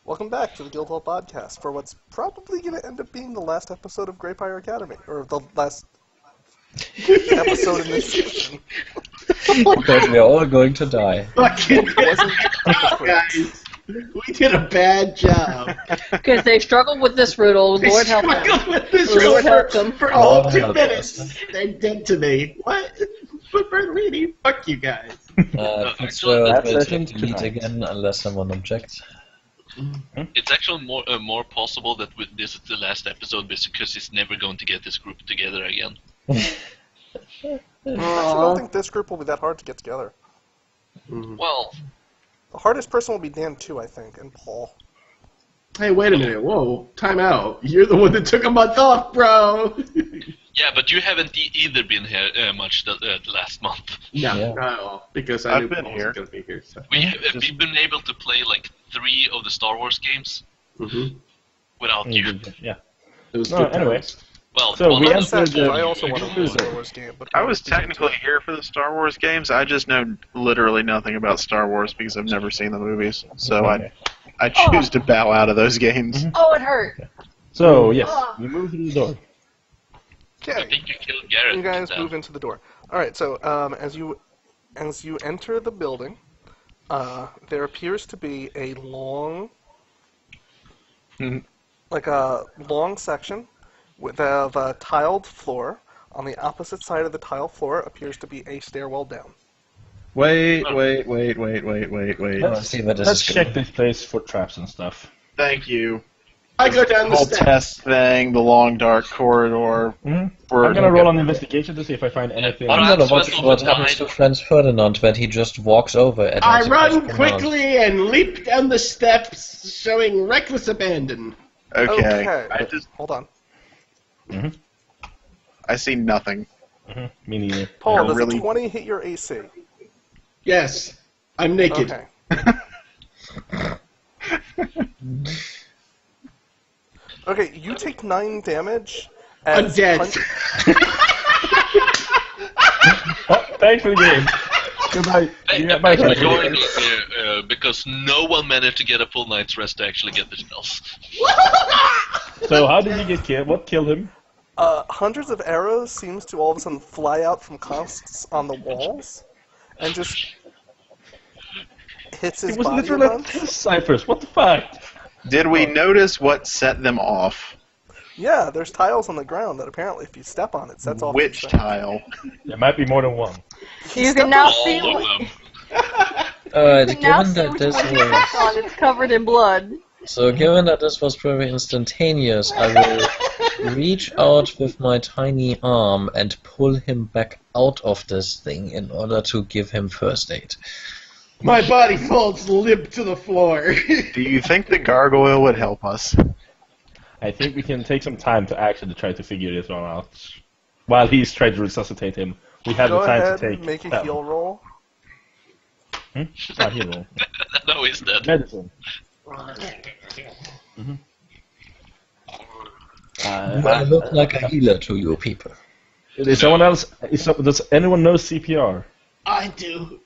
Welcome back to the Guildhall podcast for what's probably going to end up being the last episode of Greypyre Academy, or the last episode in this season. Because we are all going to die. Fucking Wasn't guys, we did a bad job. Because they struggled with this riddle. They Lord help struggled them. with this Lord riddle help them. for all Lord 2 help minutes. us. They're dead to me. What? Flipper Lady, fuck you guys. So that's we'll session delete tonight. again unless someone objects. It's actually more possible that this is the last episode because he's never going to get this group together again. Actually, I don't think this group will be that hard to get together. Well, The hardest person will be Dan, too, I think, and Paul. Hey, wait a minute. Whoa, time out. You're the one that took a month off, bro. yeah, but you haven't either been here much the last month. No, Yeah. not at all. Because I I've knew been Paul here. was going to be here. So. We've been able to play like 3 of the Star Wars games without you. Yeah. It was No, good anyway. times. Well, So one we of answered them- I also want to play Star Wars game, but I was technically here for the Star Wars games. I just know literally nothing about Star Wars because I've never seen the movies. So I choose to bow out of those games. Oh, it hurt. So, yes, we move through the door. I Okay, think you killed Garrett. you guys then. move into the door. All right, so as you enter the building, there appears to be a long, like a long section with a tiled floor. On the opposite side of the tiled floor appears to be a stairwell down. Wait. Let's see where this Let's is check going. this place for traps and stuff. Thank you. I go down the Whole steps. test thing, the long dark corridor. Hmm? We're I'm gonna roll on investigation to see if I find anything. Well, I'm gonna that's watch what what the happens to night- Franz Ferdinand when he just walks over at I us. run quickly and leap down the steps, showing reckless abandon. Okay. I just Hold on. I see nothing. Mm-hmm. Me neither. Paul, You're does really- a 20 hit your AC? Yes, I'm naked. Okay. Okay, you take 9 damage. I'm as dead. Oh, thanks for the game. Goodbye. Hey, Yeah, I'm bye. actually going because no one managed to get a full night's rest to actually get the spells. So how did he get killed? What killed him? Hundreds of arrows seems to all of a sudden fly out from costs on the walls, and just hits his It was body literally once. test ciphers. What the fuck? Did we notice what set them off? Yeah, there's tiles on the ground that apparently if you step on it sets off. Which these things. tile? There might be more than one. You can now All see. of them. Alright, You can now given see that which this one you stepped was... on. It's covered in blood. So given that this was very instantaneous, I will reach out with my tiny arm and pull him back out of this thing in order to give him first aid. My body falls limp to the floor. Do you think the gargoyle would help us? I think we can take some time to actually try to figure this one out. While he's trying to resuscitate him, we have Go the time ahead to take and make a that heal one. roll. Not heal. No, he's dead. Medicine. I look like a healer to you people. Is someone else? Does anyone know CPR? I do.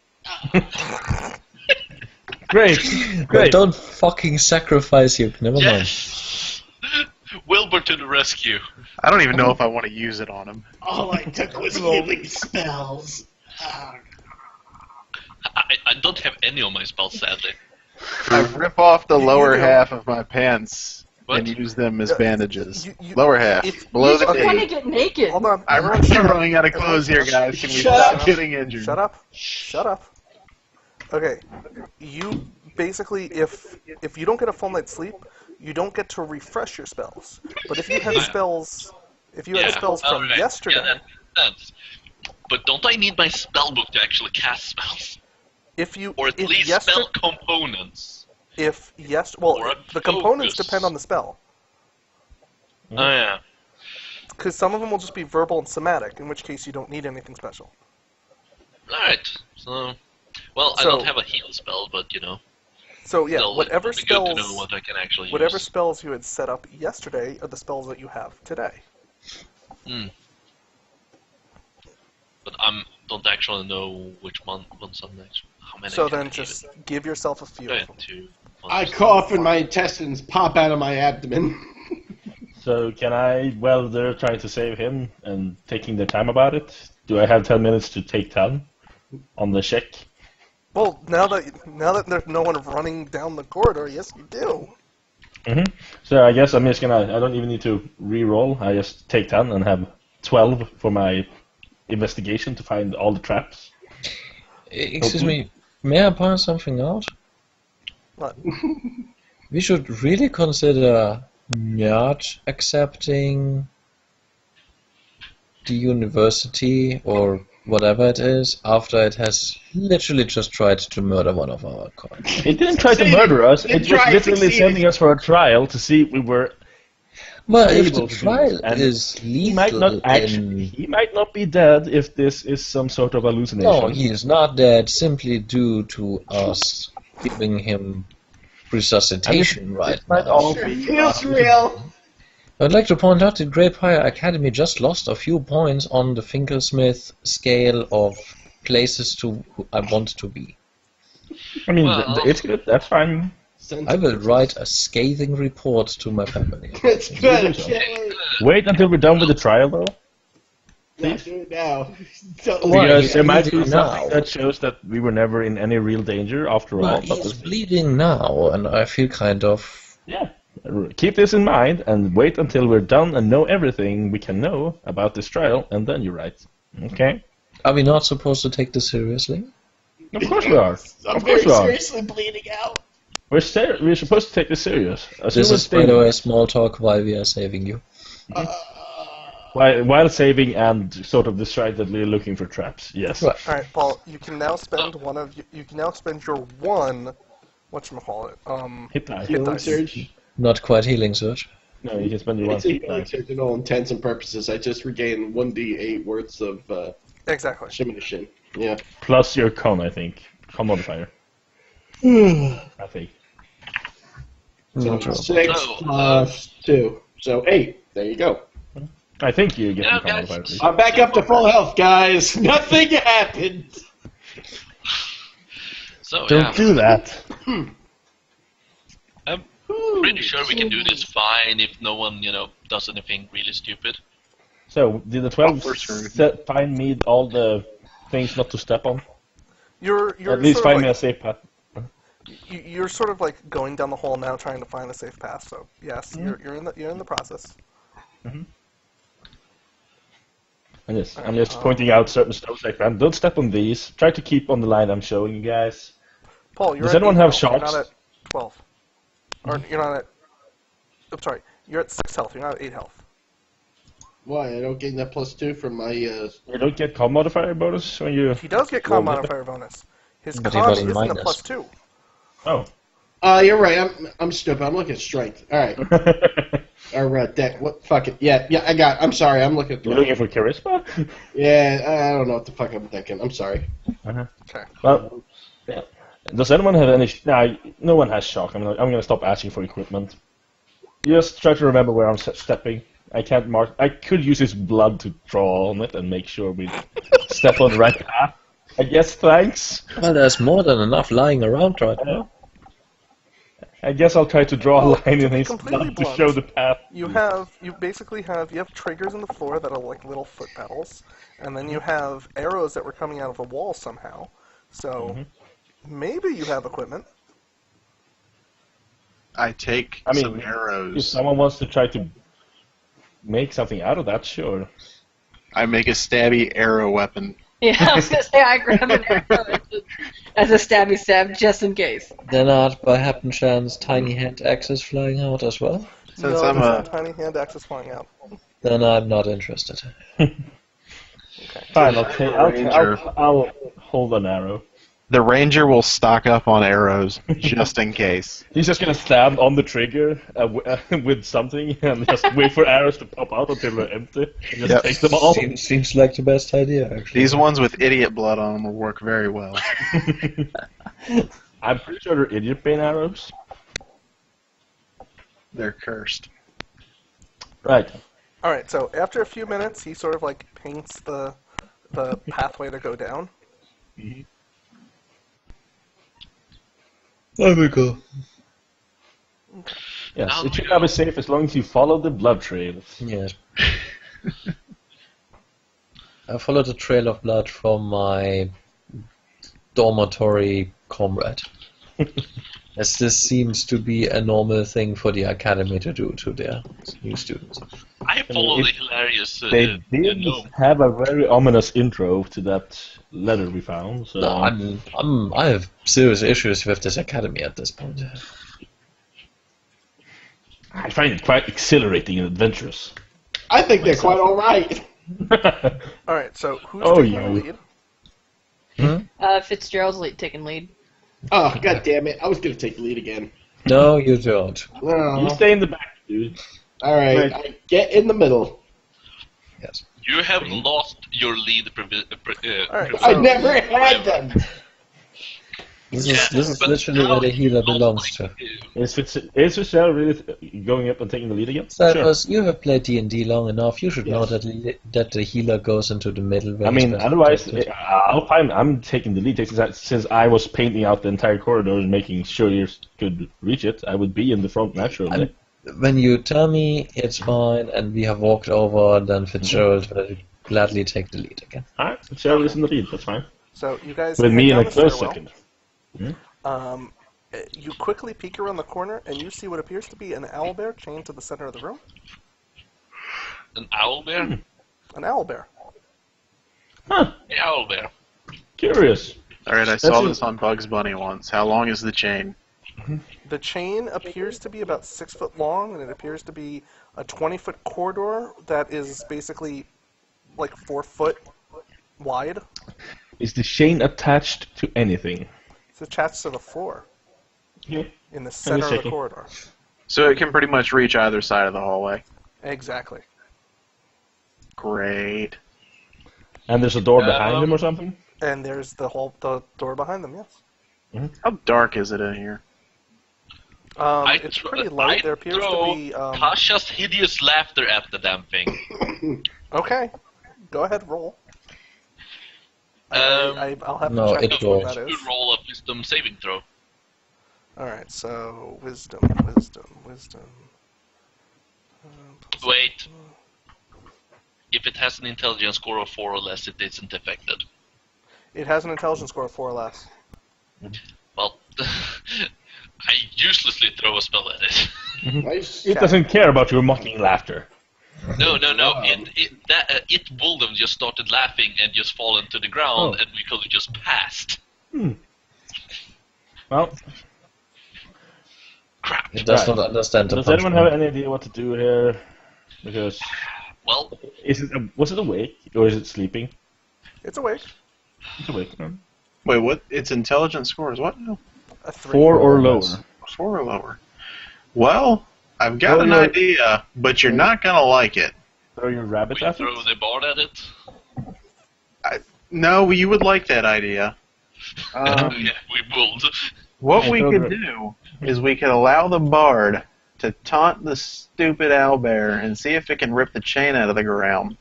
Great, But great. don't fucking sacrifice you. Never mind. Yes! Wilbur to the rescue. I don't even know if I want to use it on him. All I took was healing spells. I don't have any of my spells, sadly. I rip off the You lower do. half of my pants What? and use them as Yeah, bandages. you- Lower half, if- below You the just want to knee. get naked. Hold on. I'm running out of clothes here, guys. Can we Shut stop up. getting injured? Shut up. Shut up. Okay. You basically, if you don't get a full night's sleep, you don't get to refresh your spells. But if you had spells, from alright. yesterday, Yeah, that makes sense. But don't I need my spell book to actually cast spells? Or at least spell components? Or a the components focus. depend on the spell. Oh yeah. Because some of them will just be verbal and somatic, in which case you don't need anything special. Alright, so... Well, I So- don't have a heal spell, but you know... So yeah, still, whatever it'd be good to know spells, what I can actually whatever use. spells you had set up yesterday are the spells that you have today. But I don't actually know which ones I'm next. How many? So I can then give just it. give yourself a few of them. 2, I cough and my intestines pop out of my abdomen. So can I, while they're trying to save him and taking their time about it, do I have 10 minutes to take 10 on the check? Well, now that there's no one running down the corridor, yes, you do. So I guess I'm just gonna, I don't even need to re-roll, I just take 10 and have 12 for my investigation to find all the traps. Excuse me, may I point something out? What? We should really consider not accepting the university or whatever it is after it has literally just tried to murder one of our colleagues. It didn't try to murder us, it was literally sending us for a trial to see if we were... Well, if the able to do trial this, and is he might lethal he might not be dead if this is some sort of hallucination. No, he is not dead simply due to us giving him resuscitation right might now. all Feels real. I'd like to point out that Greypyre Academy just lost a few points on the Fingersmith scale of places to I want to be. I mean, Well- it's good, that's fine. I will write a scathing report to my family. It's good. I can't wait. Wait until we're done with the trial, though. Yeah, do it now. Why? Because there might be Bleeding something now. that shows that we were never in any real danger after all. Well, But he's bleeding now, and I feel kind of... yeah, keep this in mind and wait until we're done and know everything we can know about this trial, and then you write. Okay? Are we not supposed to take this seriously? Of course we are. I'm Of very course we are. seriously bleeding out. We're supposed to take this serious. As This soon as is, by the way, small talk while we are saving you. while saving and sort of distractedly looking for traps. Yes. Right. All right, Paul. You can now spend you can now spend your one. Whatchamacallit? Hit die. Hit Healing dice. surge. Not quite healing search. No, you can spend your one It's a hit healing die. surge in all intents and purposes. I just regained 1d8 worth of Exactly. shimmination. Yeah. Plus your con, I think. Con modifier. I think. So Not sure. 6 So, plus 2. So 8. There you go. I think you get Yeah, the con guys. modifier. Please. I'm back up to full health, guys. Nothing happened. So Don't yeah, do that. I'm pretty sure we can do this fine if no one, does anything really stupid. So, did the 12 first room. find me all the things not to step on? You're At least sort of find me a like, safe path. you're sort of like going down the hall now, trying to find the safe path. So yes, you're in the process. I'm just pointing out certain stones like that. Don't step on these. Try to keep on the line I'm showing you guys. Paul, you're Does at anyone 8 have health. You're shots? not at 12. Or you're not at. I'm sorry. You're at 6 health. You're not at 8 health. Why? I don't get that plus 2 from my. You don't get con modifier bonus when you... He does get con Roll it. modifier bonus. His But he con got a isn't a minus. plus 2. Oh. You're right. I'm stupid. I'm looking at strength. All right. Or deck. What? Fuck it. Yeah. I got. I'm sorry. I'm looking at. You're looking for charisma? Yeah. I don't know what the fuck I'm thinking. I'm sorry. Okay. Well, yeah. Does anyone have any... no one has shock. I'm gonna stop asking for equipment. Just try to remember where I'm stepping. I can't mark... I could use his blood to draw on it and make sure we step on the right path. I guess, thanks. Well, there's more than enough lying around right now. I guess I'll try to draw a line in his completely blood to blunt. show the path. You basically have triggers in the floor that are like little foot pedals, and then you have arrows that were coming out of the wall somehow. So maybe you have equipment. I take I mean, some If arrows. someone wants to try to make something out of that, sure. I make a stabby arrow weapon. Yeah, I was gonna say I grab an arrow as a stabby stab just in case. Then are, by happen chance, tiny hand axes flying out as well? Since no, I'm there's a no tiny hand axes flying out. Then I'm not interested. Fine, Ranger. I'll hold an arrow. The ranger will stock up on arrows just in case. He's just gonna stand on the trigger with something and just wait for arrows to pop out until they're empty and just Yep. take them all. Seems like the best idea, actually. These ones with idiot blood on them will work very well. I'm pretty sure they're idiot pain arrows. They're cursed. Right. All right. So after a few minutes, he sort of like paints the pathway to go down. There we go. Yes, it should be safe as long as you follow the blood trail. Yes. I followed the trail of blood from my dormitory comrade. As this seems to be a normal thing for the academy to do to their new students. I follow the hilarious. They did have a very ominous intro to that letter we found. So. No, I have serious issues with this academy at this point. I find it quite exhilarating and adventurous. I think they're quite all right. Alright, so who's taking the lead? Fitzgerald's taking lead. Oh, god damn it. I was going to take the lead again. No, you don't. No. You stay in the back, dude. Alright, I get in the middle. Yes. You have lost your lead. I never had them. This is literally where the healer belongs to. Is Fitzgerald really going up and taking the lead again? Because you have played D&D long enough, you should know that the healer goes into the middle. I mean, otherwise, I'm taking the lead. Since I was painting out the entire corridor and making sure you could reach it, I would be in the front naturally. When you tell me it's fine and we have walked over, then Fitzgerald will gladly take the lead again. Alright, Fitzgerald is in the lead, that's fine. So you guys with me in down a close second. You quickly peek around the corner and you see what appears to be an owlbear chained to the center of the room. An owlbear? An owlbear. Huh. An owlbear. Curious. Alright, I saw this on Bugs Bunny once. How long is the chain? The chain appears to be about 6 foot long, and it appears to be a 20-foot corridor that is basically like 4 foot wide. Is the chain attached to anything? It's attached to the floor. Yeah. In the center of the corridor. So it can pretty much reach either side of the hallway. Exactly. Great. And there's a door behind him or something? And there's the door behind them, yes. Mm-hmm. How dark is it in here? It's pretty light. There appears to be... Tasha's hideous laughter at the damn thing. Okay. Go ahead, roll. I'll have to check what that is. Roll a wisdom saving throw. Alright, so wisdom. Wait. If it has an intelligence score of 4 or less, it isn't affected. It has an intelligence score of 4 or less. Well, I uselessly throw a spell at it. It doesn't care about your mocking laughter. No. It would have just started laughing and just fallen to the ground, and we could have just passed. Well, crap. It does not understand the Does anyone have any idea what to do here? Because was it awake or is it sleeping? It's awake. It's awake. Wait, what? Its intelligence score is what now? A 3. 4 or lower. 4 or lower. Well, I've got an idea, but you're not gonna like it. Throw your rabbit at it? Throw the board at it? No, you would like that idea. Yeah, we would. What we could do is we could allow the bard to taunt the stupid owlbear and see if it can rip the chain out of the ground.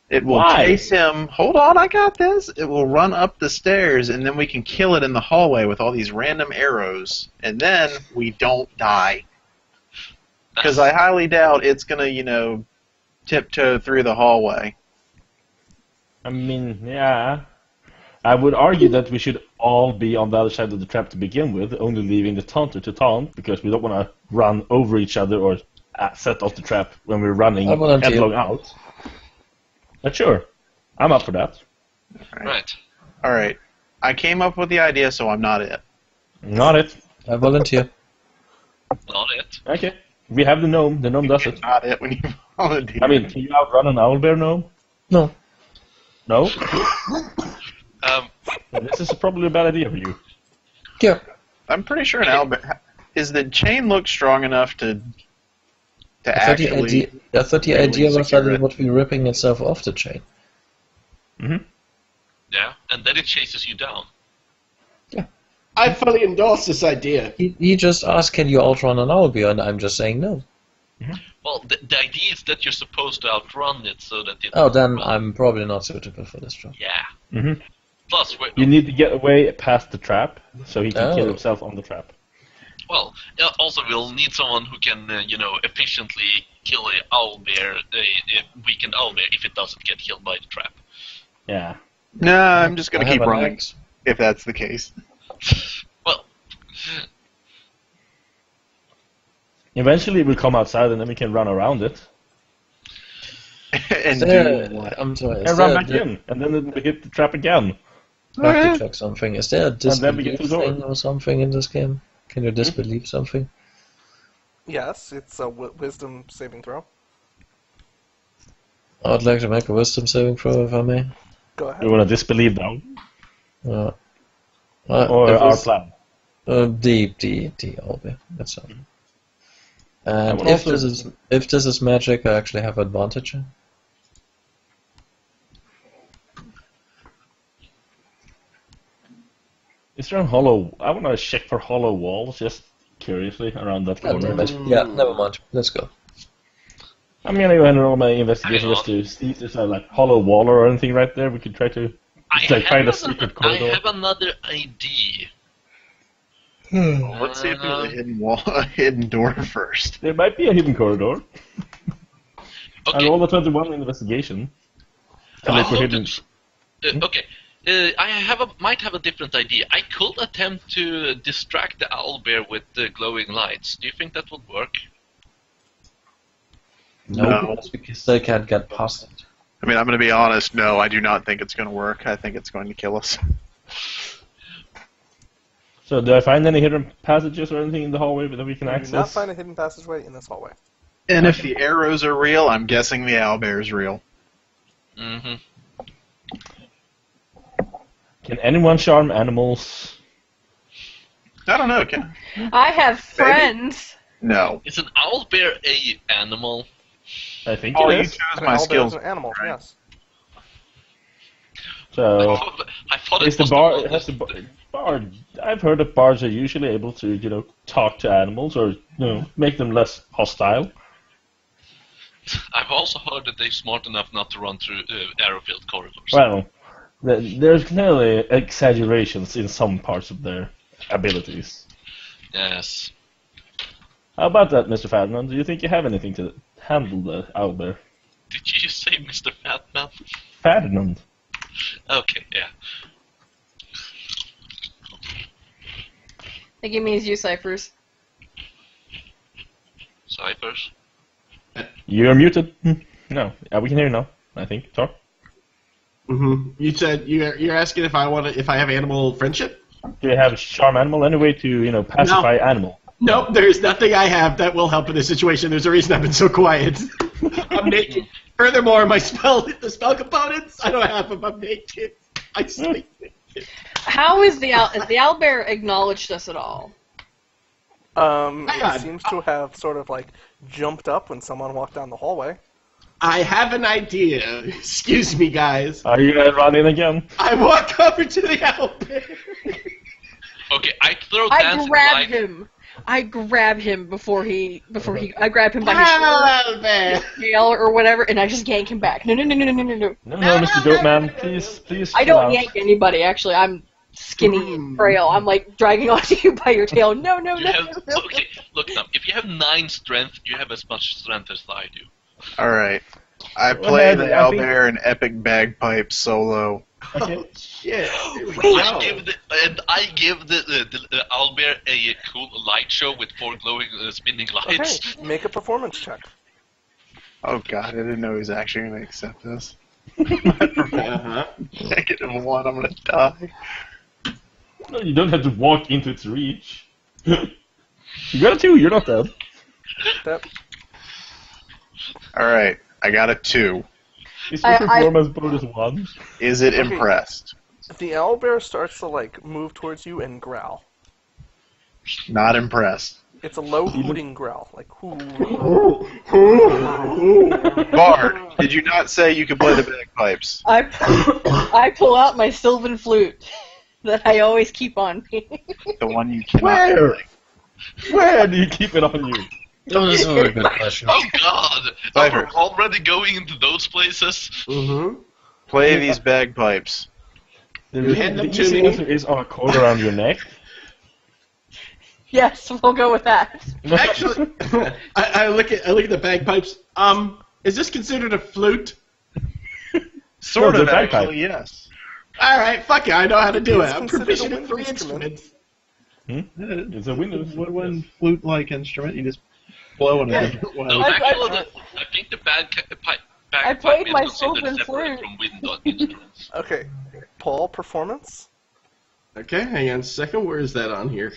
It will chase him. Hold on, I got this. It will run up the stairs, and then we can kill it in the hallway with all these random arrows, and then we don't die. Because I highly doubt it's gonna, tiptoe through the hallway. I mean, yeah. I would argue that we should all be on the other side of the trap to begin with, only leaving the taunter to taunt, because we don't want to run over each other or set off the trap when we're running headlong out. But sure, I'm up for that. Right. Alright. I came up with the idea, so I'm not it. Not it. I volunteer. Not it. Okay. We have the gnome. The gnome does it. Not it when you volunteer. I mean, can you outrun an owlbear gnome? No. No? This is probably a bad idea for you. Yeah. I'm pretty sure an owlbear... Is the chain look strong enough to actually... I thought the idea was that it would be ripping itself off the chain. Mm-hmm. Yeah, and then it chases you down. Yeah. I fully endorse this idea. He just asked, can you outrun an owlbear, and I'm just saying no. Mm-hmm. Well, the idea is that you're supposed to outrun it so that it... Oh, then I'm probably not suitable for this job. Yeah. Mm-hmm. Plus, you need to get away past the trap, so he can kill himself on the trap. Well, also we'll need someone who can, efficiently kill a owlbear, a weakened owlbear, if it doesn't get killed by the trap. Yeah. No, I'm just gonna I have keep an running, axe. if that's the case. Well, Eventually we'll come outside and then we can run around it. And do what? I'm sorry. And run back in. And then we hit the trap again. I have to check something. Is there a then we get disbelief to the door. thing or something in this game? Can you disbelieve something? Yes, it's a wisdom saving throw. I would like to make a wisdom saving throw if I may. Go ahead. We want to disbelieve now. Or Our plan. The Albe. That's all. And would if also- this is magic, I actually have advantage. Is there a hollow? I want to check for hollow walls, just curiously, around that corner. Yeah, never mind. Let's go. I'm gonna go ahead and roll my investigation just to see if there's a hollow wall or anything right there. We could try to find a secret I corridor. have another idea. Let's see if there's a hidden wall, a hidden door first. There might be a hidden corridor. I Okay. rolled a 21 investigation. To look for hidden. Okay. I might have a different idea. I could attempt to distract the owlbear with the glowing lights. Do you think that would work? No. That's because they can't get past it. I mean, I'm going to be honest. No, I do not think it's going to work. I think it's going to kill us. So, do I find any hidden passages or anything in the hallway that we can You do access? not find a hidden passageway in this hallway. And if the arrows are real, I'm guessing the owlbear is real. Mm-hmm. Can anyone charm animals? I don't know. Can... I have friends. No. Is an owlbear a animal? I think Oh, it you is. chose An my owlbear skills. is an animal, right. yes. So, I thought is it the was bar? the Has the bard? I've heard that bards are usually able to, talk to animals or, make them less hostile. I've also heard that they're smart enough not to run through arrow-filled corridors. Well, there's clearly exaggerations in some parts of their abilities. Yes. How about that, Mr. Ferdinand? Do you think you have anything to handle the owlbear? Did you say Mr. Fatman? Ferdinand. Okay, yeah. I think he means you, Cyphers. Ciphers? You're muted. No, we can hear you now. I think. Talk. Mm-hmm. You said you're asking if I have animal friendship? Do you have charm animal? Any way to pacify animal? Nope, there's nothing I have that will help in this situation. There's a reason I've been so quiet. I'm naked. Furthermore, the spell components, I don't have them. I'm naked. I sleep naked. How is the owlbear acknowledged us at all? It seems to have sort of jumped up when someone walked down the hallway. I have an idea. Excuse me, guys. Are you gonna run in again? I walk over to the owlbear. Okay, I throw I dancing grab light. him. I grab him before he. I grab him by his shoulder, Owlbear. tail, or whatever, and I just yank him back. No. No, Mr. Goatman, please. I chill don't out. yank anybody. Actually, I'm skinny, frail. I'm dragging onto you by your tail. No. Okay, look now. If you have 9 strength, you have as much strength as I do. Alright. I Well, play the I think- owlbear in epic bagpipe solo. Okay. Oh, shit. Here we I give the owlbear a cool light show with 4 glowing spinning lights. Okay, make a performance check. Oh god, I didn't know he was actually going to accept this. -1, I'm going to die. No, you don't have to walk into its reach. You got a 2. You're not dead. That, Alright, I got a 2. Is your performance bonus 1? Is it Okay. impressed? the owlbear starts to move towards you and growl. Not impressed. It's a low hooting growl, hoo. Bard, did you not say you could play the bagpipes? I pull out my sylvan flute that I always keep on me. The one you cannot Where? play. Where do you keep it on you? Oh, that's a very good question. Oh god! Cypher. We're already going into those places? Mm-hmm. Play these bagpipes. The hand them to easy me. answer is on a cord around your neck. Yes, we'll go with that. Actually, I look at the bagpipes. Is this considered a flute? Sort No, of, the bagpipe. actually, yes. All right, fuck it. I know how to do it. It's I'm considered proficient a in 3 wind instrument. instruments. It's a Windows. Woodwind flute-like instrument. You just blow in a different way. No, actually, I think the I played my is considered Sylvan separate flute. from wind instruments. Okay, Paul, performance. Okay, hang on a second. Where is that on here?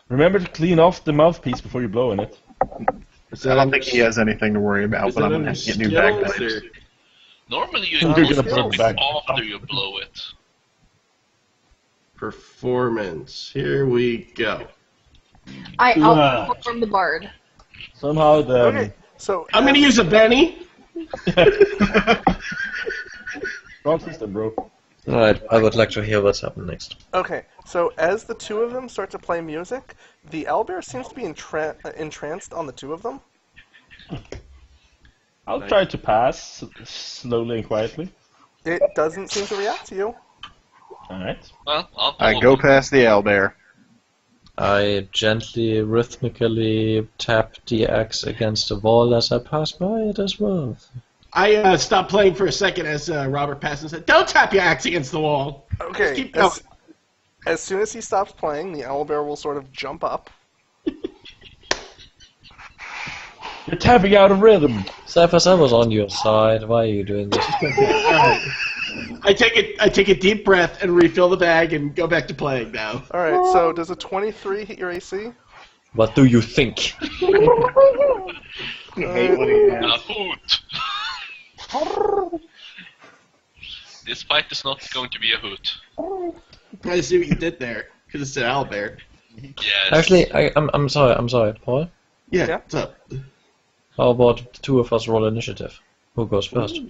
Remember to clean off the mouthpiece before you blow in it. Is I that don't under- think he has anything to worry about, is but that I'm going to under have to get new skills, bagpipes. or- Normally you You're do gonna put it it back. after you blow it. Performance. Here we go. I'll perform the bard. Somehow the Okay, so I'm gonna use a Benny. wrong system, bro. Alright, I would like to hear what's happened next. Okay, so as the two of them start to play music, the owlbear seems to be entranced on the two of them. I'll try to pass slowly and quietly. It doesn't seem to react to you. Alright. Well, I'll I follow go you. past the owlbear. I gently, rhythmically tap the axe against the wall as I pass by it as well. I stopped playing for a second as Robert passed and said, "Don't tap your axe against the wall." Okay, keep going. as soon as he stops playing, the owlbear will sort of jump up. You're tapping out of rhythm. Cyphers, I was on your side. Why are you doing this? I take a deep breath and refill the bag and go back to playing now. Alright, so does a 23 hit your AC? What do you think? I hate when he A asks. hoot! This fight is not going to be a hoot. I see what you did there, because it's an owlbear. Yes. Actually, I'm sorry, Paul. Yeah, Yeah. what's up? How about the two of us roll initiative? Who goes first?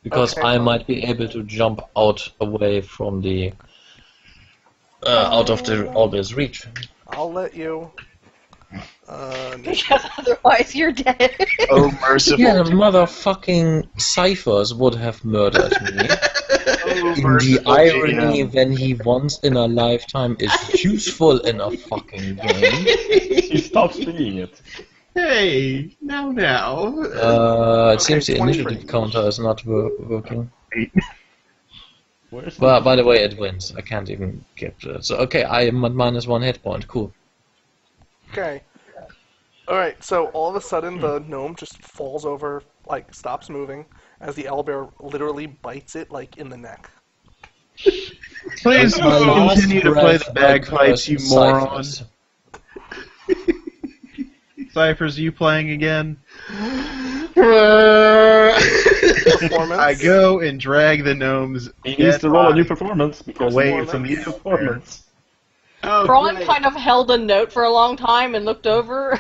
Because Okay. I might be able to jump out away from the out of the owlbear's reach. I'll let you. Because otherwise you're dead. Oh, merciful. Yeah, the motherfucking Cyphers would have murdered me. Oh, In the merciful irony GM. when he once in a lifetime is useful in a fucking game. He stops being it. Hey, now. It seems the 23. initiative counter is not working. Where's Well, by the way, it wins. I can't even get it. So, okay, I am at -1 hit point. Cool. Okay. Alright, so all of a sudden the gnome just falls over, like, stops moving, as the owlbear literally bites it, like, in the neck. Please My last continue to play breath, the bagpipes, you Cyphers. moron. Cyphers, you playing again? Performance. I go and drag the gnomes. He needs to roll a new body performance because away it's a from new the performance. Oh, Braun great. kind of held a note for a long time and looked over.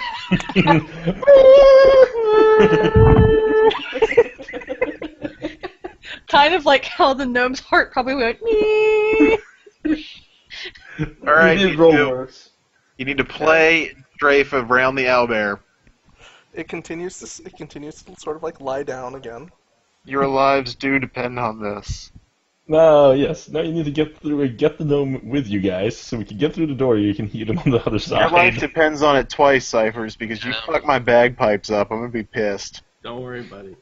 Kind of like how the gnome's heart probably went. "Nee." All right, You you, did roll do- worse. you need to play Strafe around the owlbear. It continues to sort of, like, lie down again. Your lives do depend on this. No, yes. Now you need to get through and get the gnome with you guys, so we can get through the door. You can heal him on the other Your life side. depends on it twice, Cyphers, because you Yeah. fucked my bagpipes up. I'm gonna be pissed. Don't worry, buddy.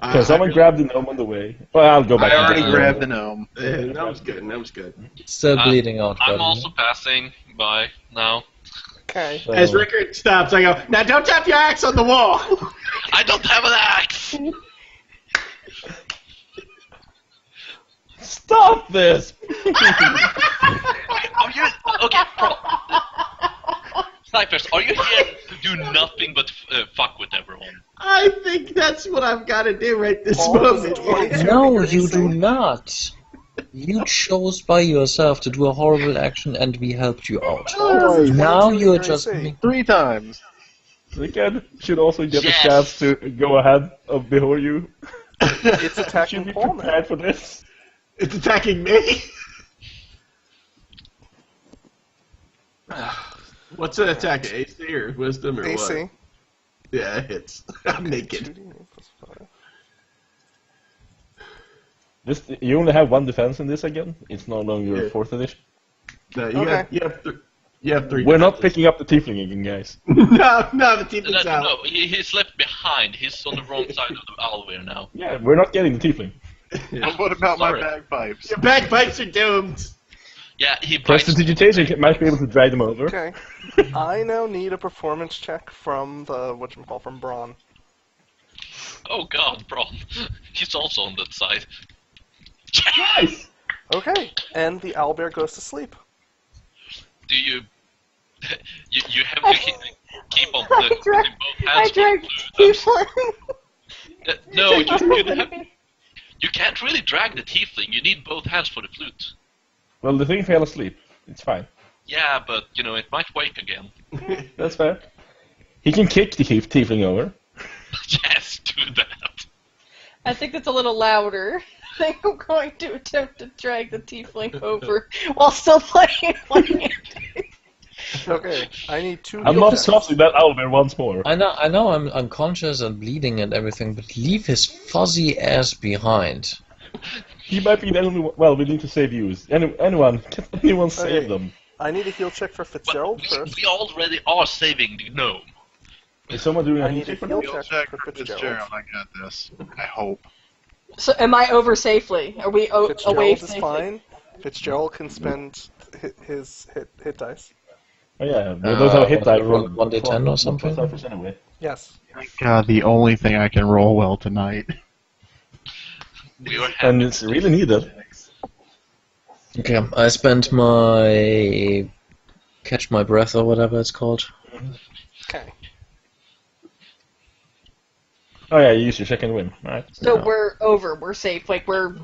Can someone grab the gnome on the way? Well, I'll go back. I and already get the grabbed gnome. the gnome. That was good. That was good. Still bleeding out. I'm buddy. also passing by now. Okay. So- As Rickard stops, I go, "Now don't tap your axe on the wall." I don't have an axe! Stop this! Are you... Okay, Snipers, are you here to do nothing but fuck with everyone? I think that's what I've got to do right this Paul, does a moment. 22 No, hit you your do AC? not. You chose by yourself to do a horrible action and we helped you out. Paul, does a Now 22 you're hit your just... AC? 3 times. Rickard should also get Yes. a chance to go ahead of before you. It's Should attacking be Paul now. prepared for this. It's attacking me. What's an attack? AC or wisdom or AC. what? Yeah, it hits. I'm naked. 2d8 plus 5. This you only have one defense in this again. It's no longer Yeah. 4th edition. No, you Okay. have You have 3 We're not defenses. picking up the tiefling again, guys. No, the tiefling's out. No, he's left behind. He's on the wrong side of the owlbear now. Yeah, we're not getting the tiefling. But what about Sorry. my bagpipes? Your bagpipes are doomed. Yeah, he bites. Prestidigitation might be able to drag them over. Okay. I now need a performance check from from Braun. Oh god, Braun. He's also on that side. Nice! Okay, and the owlbear goes to sleep. Do you... you have to keep on putting both I hands dragged on the flute. tiefling. No, you can't really drag the tiefling. You need both hands for the flute. Well, the thing fell asleep. It's fine. Yeah, but, it might wake again. That's fair. He can kick the tiefling over. Yes, do that. I think it's a little louder. I think I'm going to attempt to drag the tiefling over while still playing one hand. Okay, I need 2 I'm heal not checks. tossing that owlbear once more. I know I'm unconscious and bleeding and everything, but leave his fuzzy ass behind. He might be the only one. Well, we need to save you. Anyone? Can anyone save Okay. them? I need a heal check for Fitzgerald But first. we already are saving the gnome. Is someone doing I a need heal a check for heal them? Heal check check for for Fitzgerald. Fitzgerald. I got this. I hope. So, am I over safely? Are we away Fitzgerald is safely? fine. Fitzgerald can spend his hit dice. Oh yeah, we both have a hit die. roll 1d10 or something? Anyway. Yes. Thank God, the only thing I can roll well tonight. We were And happy. it's really needed. Okay, I spent my catch my breath or whatever it's called. Okay. Oh yeah, you use your second win. Alright. So Yeah. we're over. We're safe. Like we're.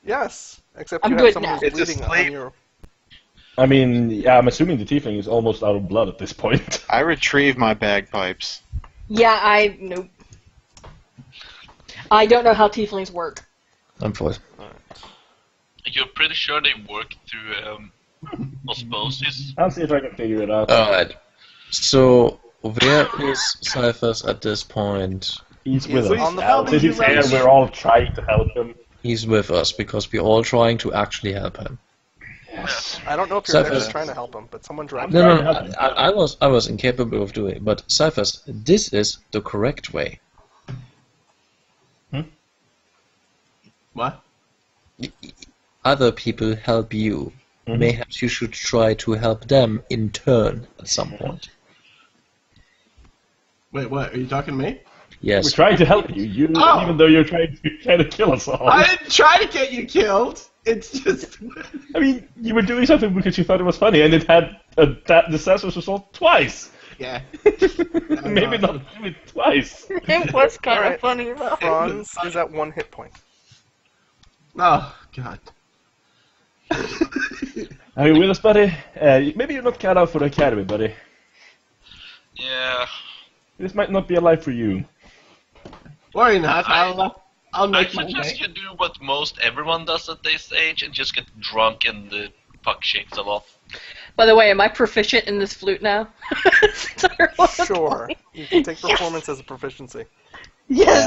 Yes. Except I'm you good have someone now. who's It's bleeding asleep. on your. I mean, yeah, I'm assuming the tiefling is almost out of blood at this point. I retrieve my bagpipes. Yeah, nope. I don't know how tieflings work. I'm fine. You're pretty sure they work through osmosis? I'll see if I can figure it out. Alright. So, where is Cyphers at this point? He's He's with us. on the balcony. Since he's here, we're all trying to help him. He's with us because we're all trying to actually help him. Yes. I don't know if you're Cyphers. actually trying to help him, but someone dragged No, him. no, no. I was incapable of doing it. But Cyphers, this is the correct way. What? Other people help you. Mhm. Mayhaps you should try to help them in turn at some point. Wait, what? Are you talking to me? We're Yes. trying to help you, Oh. even though you're trying to kill us all. I didn't try to get you killed. It's just. I mean, you were doing something because you thought it was funny, and it had a disastrous result twice. Yeah. Maybe not maybe twice. It was kind Alright. of funny though. Franz is at 1 hit point. Oh God. Are you with us, buddy? Maybe you're not cut out for the academy, buddy. Yeah. This might not be a life for you. Worry not. I'll I make my suggest way. you do what most everyone does at this age and just get drunk and the puck shakes a lot. By the way, am I proficient in this flute now? Sure. You can take performance as a proficiency. Yes.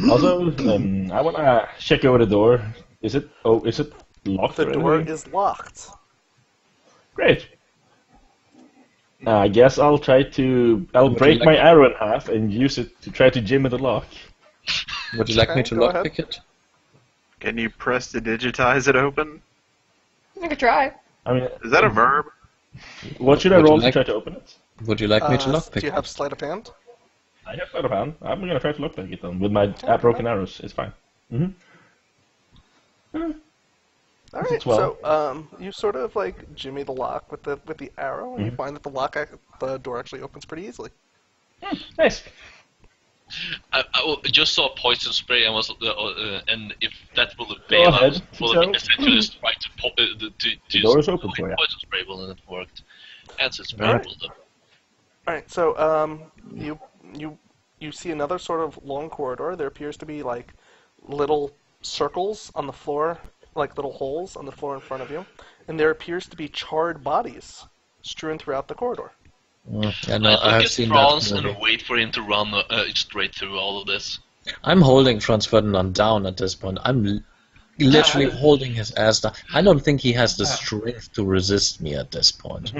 Also, I wanna check over the door. Is it? Oh, is it locked? The or door anything? is locked. Great. I guess I'll try to. I'll Would you break like- my arrow in half and use it to try to jam the lock. Would you like me Okay, to go ahead. lockpick it? Can you press to digitize it open? I could try. I mean, Is that a verb? what should I Would you roll to like- try to open it? Would you like me to Do lockpick you have it? sleight of hand? I have sleight of hand. I'm gonna try to lockpick it then with my broken arrows. It's fine. Alright, 12. so you sort of like jimmy the lock with the arrow, and you find that the door actually opens pretty easily. Nice. I just saw poison spray and was and if that will avail, I ahead, will so- essentially just try to pop to door is open for you. Poison spray will and it worked. And it's Alright. purple though. Alright, so you see another sort of long corridor. There appears to be like little circles on the floor, like little holes on the floor in front of you, and there appears to be charred bodies strewn throughout the corridor. Yeah, no, I I look have at seen Franz that and movie. wait for him to run straight through all of this. I'm holding Franz Ferdinand down at this point. literally holding his ass down. I don't think he has the strength to resist me at this point.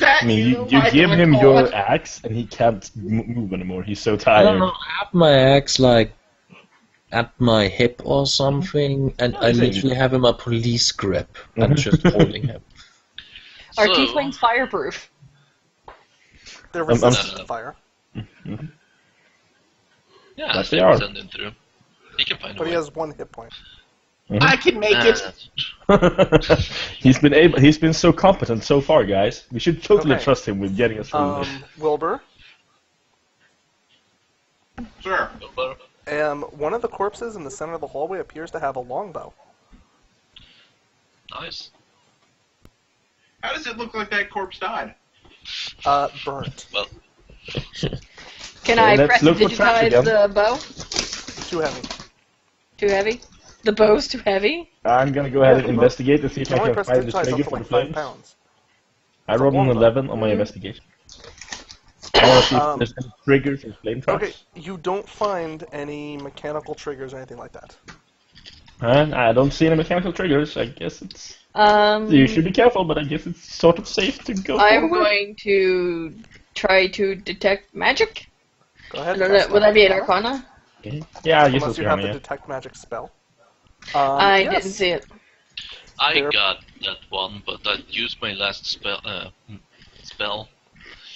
I mean, you give him your axe, and he can't move anymore. He's so tired. I don't know, I have my axe, like, at my hip or something, and I literally have him a police grip. I'm just holding him. Are tieflings fireproof? They're resistant to fire. Yeah, But so they you are. can send him through. He can find a But way. he has 1 hit point. I can make it. He's been so competent so far, guys. We should totally Okay. trust him with getting us through this. Wilbur, Sure. one of the corpses in the center of the hallway appears to have a longbow. Nice. How does it look like that corpse died? Burnt. Well, Can Okay, I let's press look for traps digitize again. the bow? Too heavy. Too heavy? The bow's too heavy? I'm gonna go ahead and investigate and see You if can I only can press find the digitize trigger up to for the like 5 flames. pounds. I It's a rolled an longbow. 11 on my investigation. I want to see if there's any triggers or flame traps. Okay, you don't find any mechanical triggers or anything like that. And I don't see any mechanical triggers. I guess it's... Um, You should be careful, but I guess it's sort of safe to go I'm forward. going to try to detect magic. Go ahead. Would that be an Arcana? Okay. Yeah, I guess Unless it's you have Arcana, the detect magic spell. I Yes. didn't see it. I There- got that one, but I used my last spell. Spell.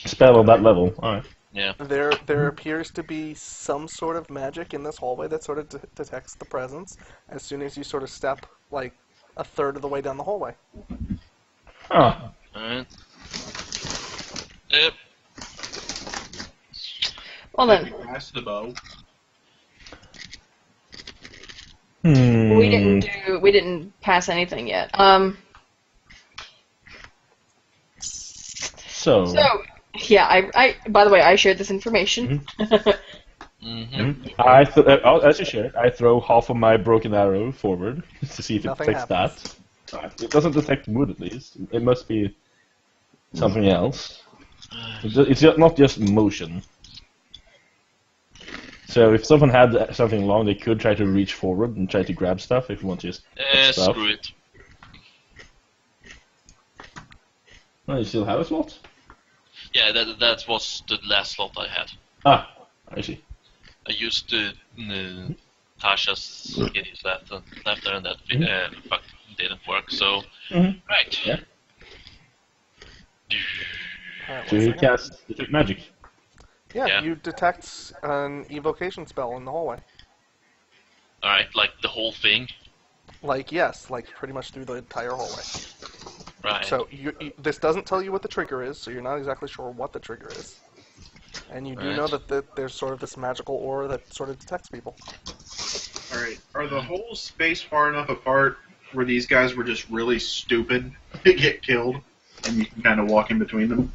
Spell on that level. Alright. Yeah. There appears to be some sort of magic in this hallway that sort of detects the presence as soon as you sort of step like a third of the way down the hallway. Oh. Alright. Yep. Well then, Pass the bow. we didn't pass anything yet. So... Yeah, I by the way, I shared this information. Mm-hmm. As you shared, I throw half of my broken arrow forward to see if it Nothing detects happens. that. It doesn't detect wood, at least. It must be something else. It's not just motion. So if someone had something long, they could try to reach forward and try to grab stuff if you want to just get stuff. Screw it. Oh, you still have a slot? Yeah, that was the last slot I had. Ah, I see. I used Tasha's skitties left there, and that fuck didn't work. So, Mhm. right. Yeah. Alright, So one you second. cast detect magic. Yeah, Yeah. you detect an evocation spell in the hallway. All right, like the whole thing. Like, yes, like pretty much through the entire hallway. Right. So this doesn't tell you what the trigger is, so you're not exactly sure what the trigger is. And you do Right. know that there's sort of this magical aura that sort of detects people. Alright, are the holes spaced far enough apart where these guys were just really stupid to get killed, and you can kind of walk in between them?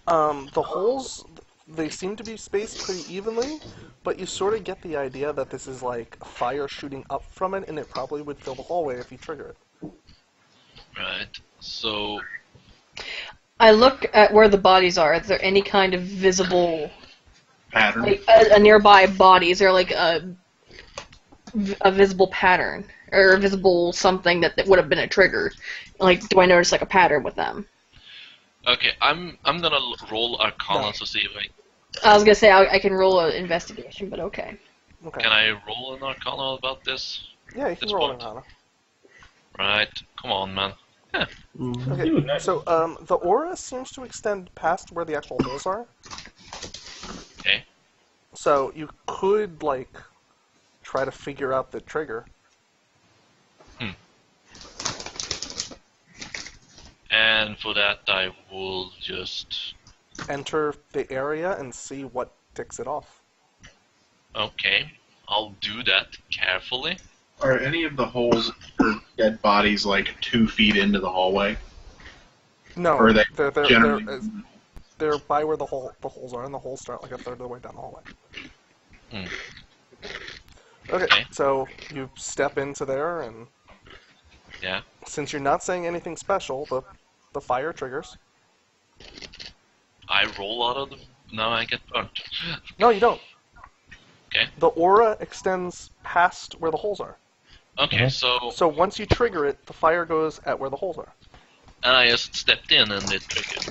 The holes, they seem to be spaced pretty evenly, but you sort of get the idea that this is like fire shooting up from it, and it probably would fill the hallway if you trigger it. Right. So, I look at where the bodies are. Is there any kind of visible, Pattern. like a nearby body? Is there like a visible pattern or a visible something that would have been a trigger? Like, do I notice like a pattern with them? okay, I'm gonna roll Arcana No. to see if I was gonna say I can roll an investigation, but okay. Okay. can I roll an Arcana about this. Yeah, you can This roll an point. Arcana. Right. Come on, man. Okay, Ooh, nice. so the aura seems to extend past where the actual holes are. Okay. So you could like try to figure out the trigger. And for that, I will just. Enter the area and see what ticks it off. Okay. I'll do that carefully. Are any of the holes for dead bodies like 2 feet into the hallway? No, Or are they they're generally... they're by where the holes are, and the holes start like a third of the way down the hallway. Hmm. Okay, Okay. so you step into there, and Yeah. since you're not saying anything special, the fire triggers. I roll out of the. Now I get burnt. No, you don't. Okay. The aura extends past where the holes are. Okay, so So once you trigger it, the fire goes at where the holes are. and I just stepped in and it triggered.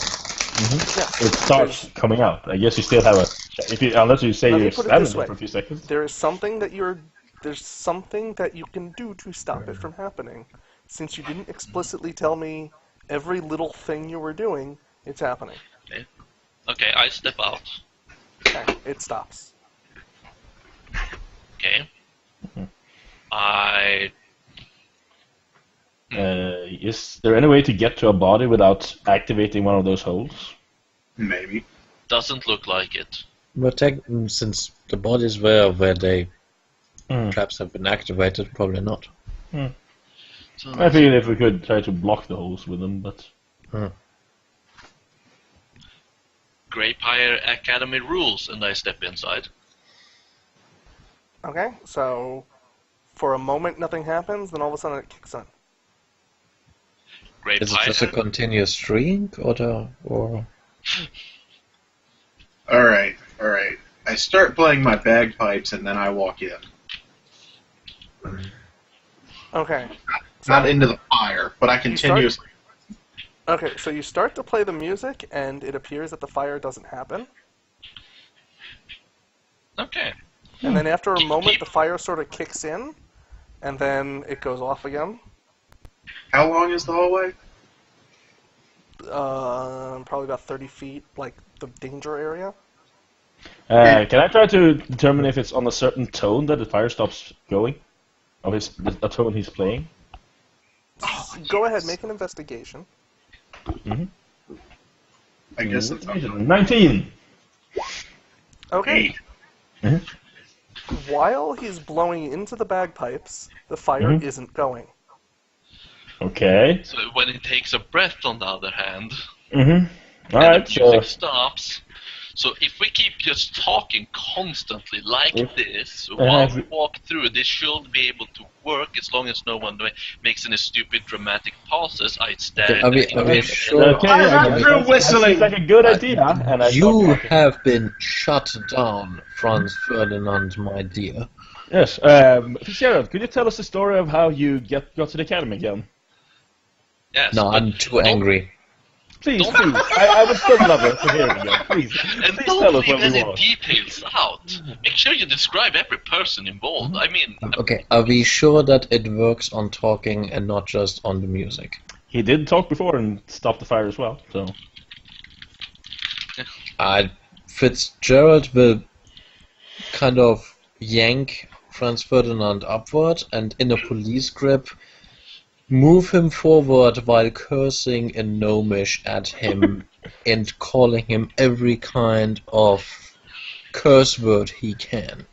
Yeah. It starts coming out. I guess you still have unless you say Let me you're put it standing this there way. for a few seconds. There's something that you can do to stop it from happening. Since you didn't explicitly tell me every little thing you were doing, it's happening. Okay, I step out. Okay, it stops. Okay. Is there any way to get to a body without activating one of those holes? Maybe. Doesn't look like it. But since the bodies were where they traps have been activated, probably not. So I figured if we could try to block the holes with them, but... Greypyre Academy rules, and I step inside. Okay, so for a moment nothing happens, then all of a sudden it kicks in. Is it just a continuous stream, or? Alright. I start playing my bagpipes and then I walk in. Okay. Not into the fire, but I continuously... Okay, so you start to play the music, and it appears that the fire doesn't happen. Okay. And then after a moment, the fire sort of kicks in, and then it goes off again. How long is the hallway? Probably about 30 feet, like the danger area. Can I try to determine if it's on a certain tone that the fire stops going? Of a tone he's playing? Go ahead, make an investigation. I guess it's 19! Okay. While he's blowing into the bagpipes, the fire isn't going. Okay. So when he takes a breath, on the other hand, Alright, the music stops. So if we keep just talking constantly like this, while we walk through, this should be able to work as long as no one makes any stupid dramatic pauses. I stand. Are we sure? Okay, I run through whistling! That seems like a good idea. And I You have been shut down, Franz Ferdinand, my dear. Yes, Fitzgerald, could you tell us the story of how you got to the academy again? Yes, No, I'm too angry. Please. I would still love it to hear it again. Please. And Please tell us don't what leave we any want. details out. Make sure you describe every person involved. I mean, Okay, are we sure that it works on talking and not just on the music? He did talk before and stop the fire as well, so... Fitzgerald will kind of yank Franz Ferdinand upward and in a police grip move him forward while cursing in Gnomish at him and calling him every kind of curse word he can,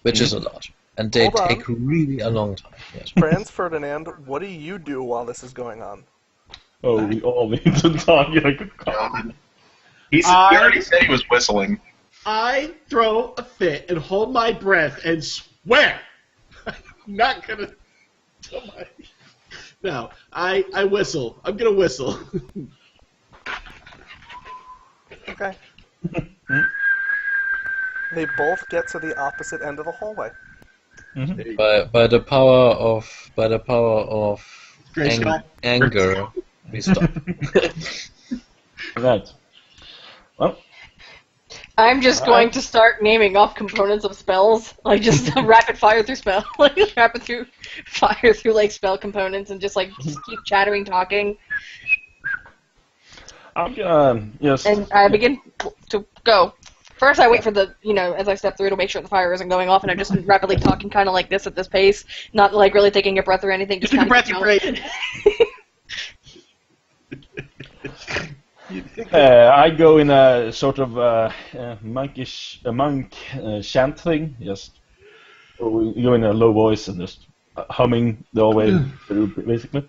which is a lot. And they Hold on. take really a long time. Yes. Franz Ferdinand, what do you do while this is going on? Oh, we all need to talk like a God. He already said he was whistling. I throw a fit and hold my breath and swear I'm not gonna tell my... No, I whistle. I'm gonna whistle. Okay. They both get to the opposite end of the hallway. By the power of anger, we stop. Right. Well, I'm just going to start naming off components of spells, like just rapid fire through spell, like rapid fire through like spell components, and just keep chattering, talking. I'm gonna just... And I begin to go. First, I wait for the, as I step through to make sure the fire isn't going off, and I'm just rapidly talking kind of like this at this pace, not like really taking a breath or anything. Just take a breath, you're great. I go in a sort of monk chant thing. Just we go in a low voice and just humming the whole way through, basically.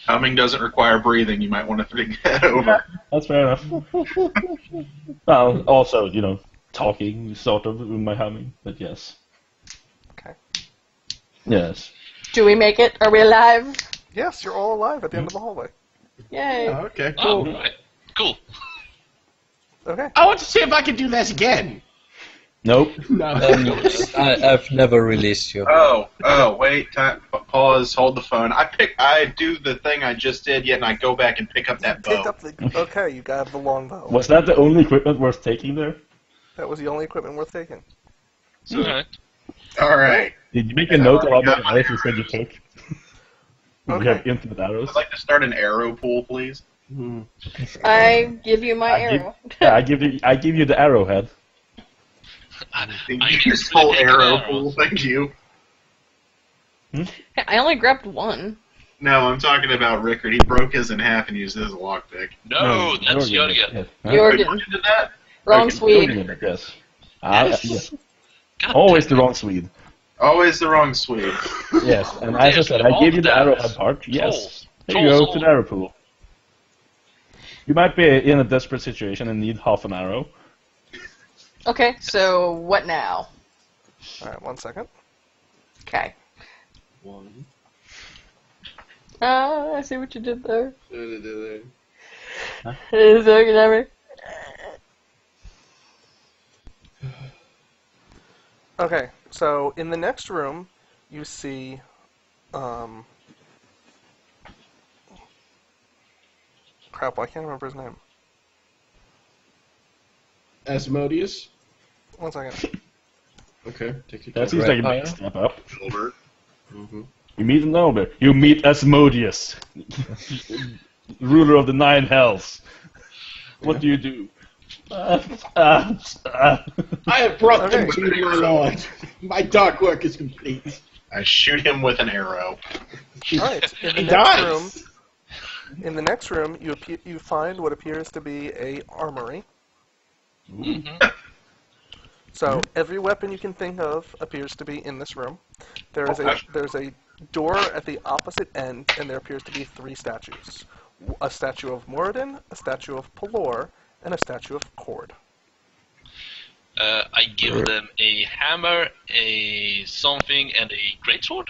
Humming doesn't require breathing. You might want to think that over. That's fair enough. Well, also, talking sort of with my humming, but yes. Okay. Yes. Do we make it? Are we alive? Yes, you're all alive at the end of the hallway. Yay. Oh, okay, oh, cool. right. Cool. Okay. I want to see if I can do this again. Nope. No. I've never released you. Wait, pause, hold the phone. I do the thing I just did, yet and I go back and pick up that Pick bow. up the. Okay, you got the longbow. Was that the only equipment worth taking there? That was the only equipment worth taking. Alright. Alright. Did you make a note of how many arrows you said you took? We have infinite arrows. I'd like to start an arrow pool, please. I give you my arrow. I give you the arrowhead. I This whole arrow pool, thank you. I only grabbed one. No, I'm talking about Rickard. He broke his in half and used it as a lockpick. No, that's Jörgen. Jorgen. Did that? Wrong Swede. Jörgen, yes. Yes. Yeah. Always the wrong Swede. Always the wrong Swede. Yes, and as I said, I gave you the arrowhead part. Yes. Here you go to the arrow pool. You might be in a desperate situation and need half an arrow. Okay, so what now? Alright, 1 second. Okay. One. I see what you did there. Huh? It's looking at me. Okay, so in the next room, you see, crap, I can't remember his name. Asmodeus. 1 second. Okay, take your That time. seems like a Greypyre? big step up. Gilbert. You meet an elder. You meet Asmodeus, ruler of the 9 hells. What do you do? I have brought them Okay. to you, my lord. My dark work is complete. I shoot him with an arrow. Alright, in the He next dies. room, you find what appears to be a armory. So every weapon you can think of appears to be in this room. There's a door at the opposite end, and there appears to be 3 statues: a statue of Moradin, a statue of Pelor, and a statue of Cord. I give them a hammer, a something, and a greatsword.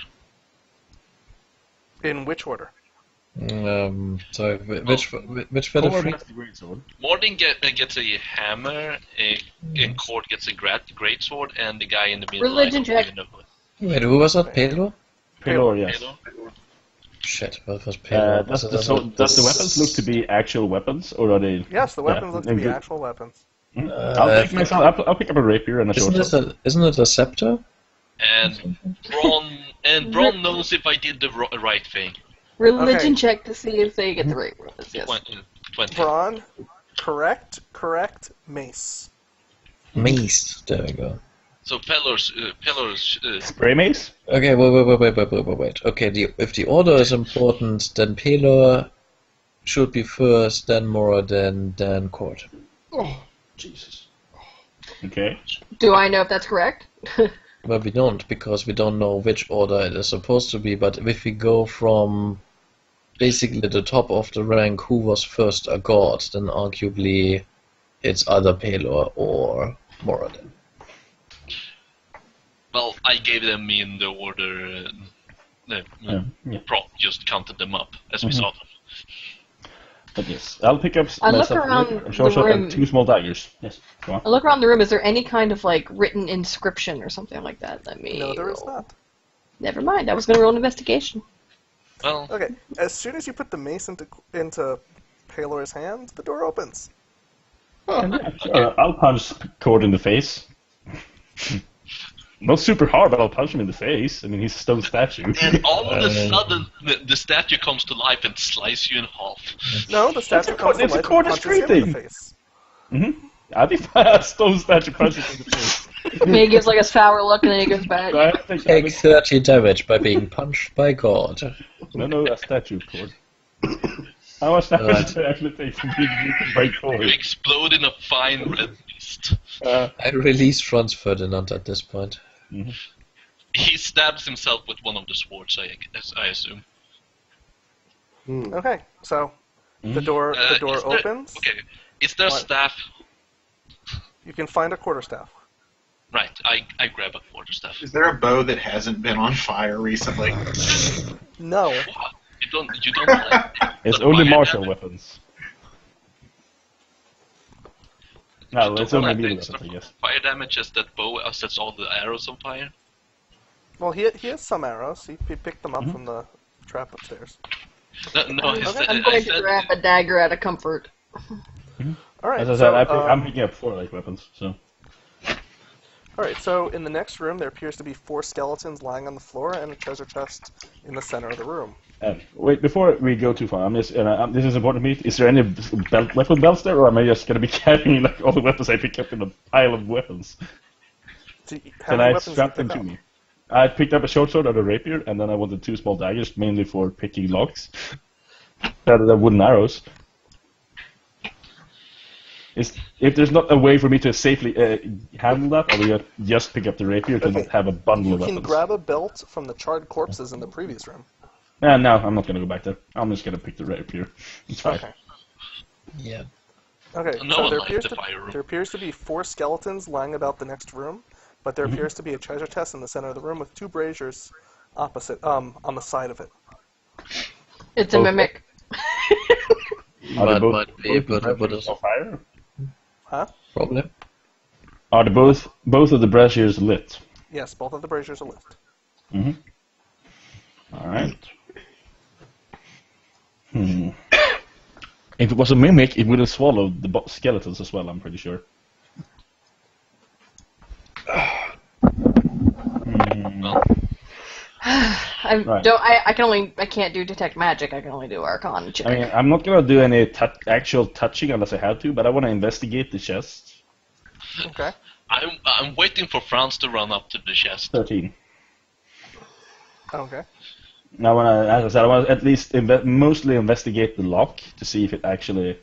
In which order? Sorry, which were the Thor 3? has the great sword. Mordin gets a hammer, a Cord gets a greatsword, and the guy in the middle. Religion I don't check. even know who. Wait, who was that? Pelor? Pelor, yes. Halo? Shit, what was Pelor? Does the weapons look to be actual weapons, or are they? Yes, the weapons look to be good. actual weapons. I'll pick up a rapier and a short sword. Isn't it a scepter? And Bron knows if I did the right thing. Religion Okay. check to see if they get the right ones. Yes. 20. Braun, correct, mace. Mace. There we go. So Pelor's Spray mace? Okay, wait. Okay, if the order is important, then Pelor should be first, then Moradin, then Cord. Oh, Jesus. Okay. Do I know if that's correct? Well, we don't, because we don't know which order it is supposed to be, but if we go from basically the top of the rank who was first a god, then arguably it's either Pelor or Moradin. Well, I gave them in the order. Prop just counted them up as we saw them. But yes, I'll pick up I look myself around a short the sword room. and 2 small daggers. Yes, go on. I look around the room. Is there any kind of like written inscription or something like that? Let me. No, there is roll. not. Never mind. I was going to roll an investigation. Well, Okay, as soon as you put the mace into Pelor's hand, the door opens. Sure, I'll punch Cord in the face. Not super hard, but I'll punch him in the face. I mean, he's a stone statue. and all of a sudden, the statue comes to life and slices you in half. No, the statue comes to it's a life cord and of punches him in scraping. the face. I think a stone statue punches in the face. And he gives like a sour look, and then he goes back. So I think Take 30 damage by being punched by God. No, a statue, Cord. How much damage did I actually take from being beaten by You Cord? explode in a fine red mist. I release Franz Ferdinand at this point. He stabs himself with one of the swords, I assume. Okay, so the door Is there- opens. Okay, is there What? staff? You can find a quarterstaff. Right, I grab a quarterstaff. Is there a bow that hasn't been on fire recently? No. What? You don't like It's the only fire martial damage? weapons. No, it's only Like melee extra weapons, I guess. fire damage is that bow sets all the arrows on fire. Well, he has some arrows. He picked them up from the trap upstairs. No, I said, I'm I going to said grab a dagger out of comfort. All right. As I so, said, I'm picking up 4 like weapons, so. all right. So in the next room, there appears to be 4 skeletons lying on the floor and a treasure chest in the center of the room. Wait, before we go too far, this is important to me. Is there any weapon belts there, or am I just gonna be carrying like all the weapons I pick up in a pile of weapons? Can I strap them to me? I picked up a short sword and a rapier, and then I wanted 2 small daggers, mainly for picking locks. Rather than wooden arrows. If there's not a way for me to safely handle that, I will just pick up the rapier to not have a bundle of You weapons. can grab a belt from the charred corpses in the previous room. No, I'm not gonna go back there. I'm just gonna pick the rapier. It's fine. Okay. Yeah. Okay. No So one there likes appears the to fire room. there appears to be 4 skeletons lying about the next room, but there appears to be a treasure chest in the center of the room with 2 braziers opposite on the side of it. It's a Okay. mimic. Are they both But on fire? Huh? probably. Are both of the braziers lit? Yes, both of the braziers are lit. Mm-hmm. Alright. If it was a mimic, it would have swallowed the skeletons as well, I'm pretty sure. I can't do detect magic. I can only do arcana check. I mean, I'm not gonna do any actual touching unless I have to, but I want to investigate the chest. Okay. I'm waiting for Franz to run up to the chest. 13. Okay. Now, as I said, I want to at least mostly investigate the lock to see if it actually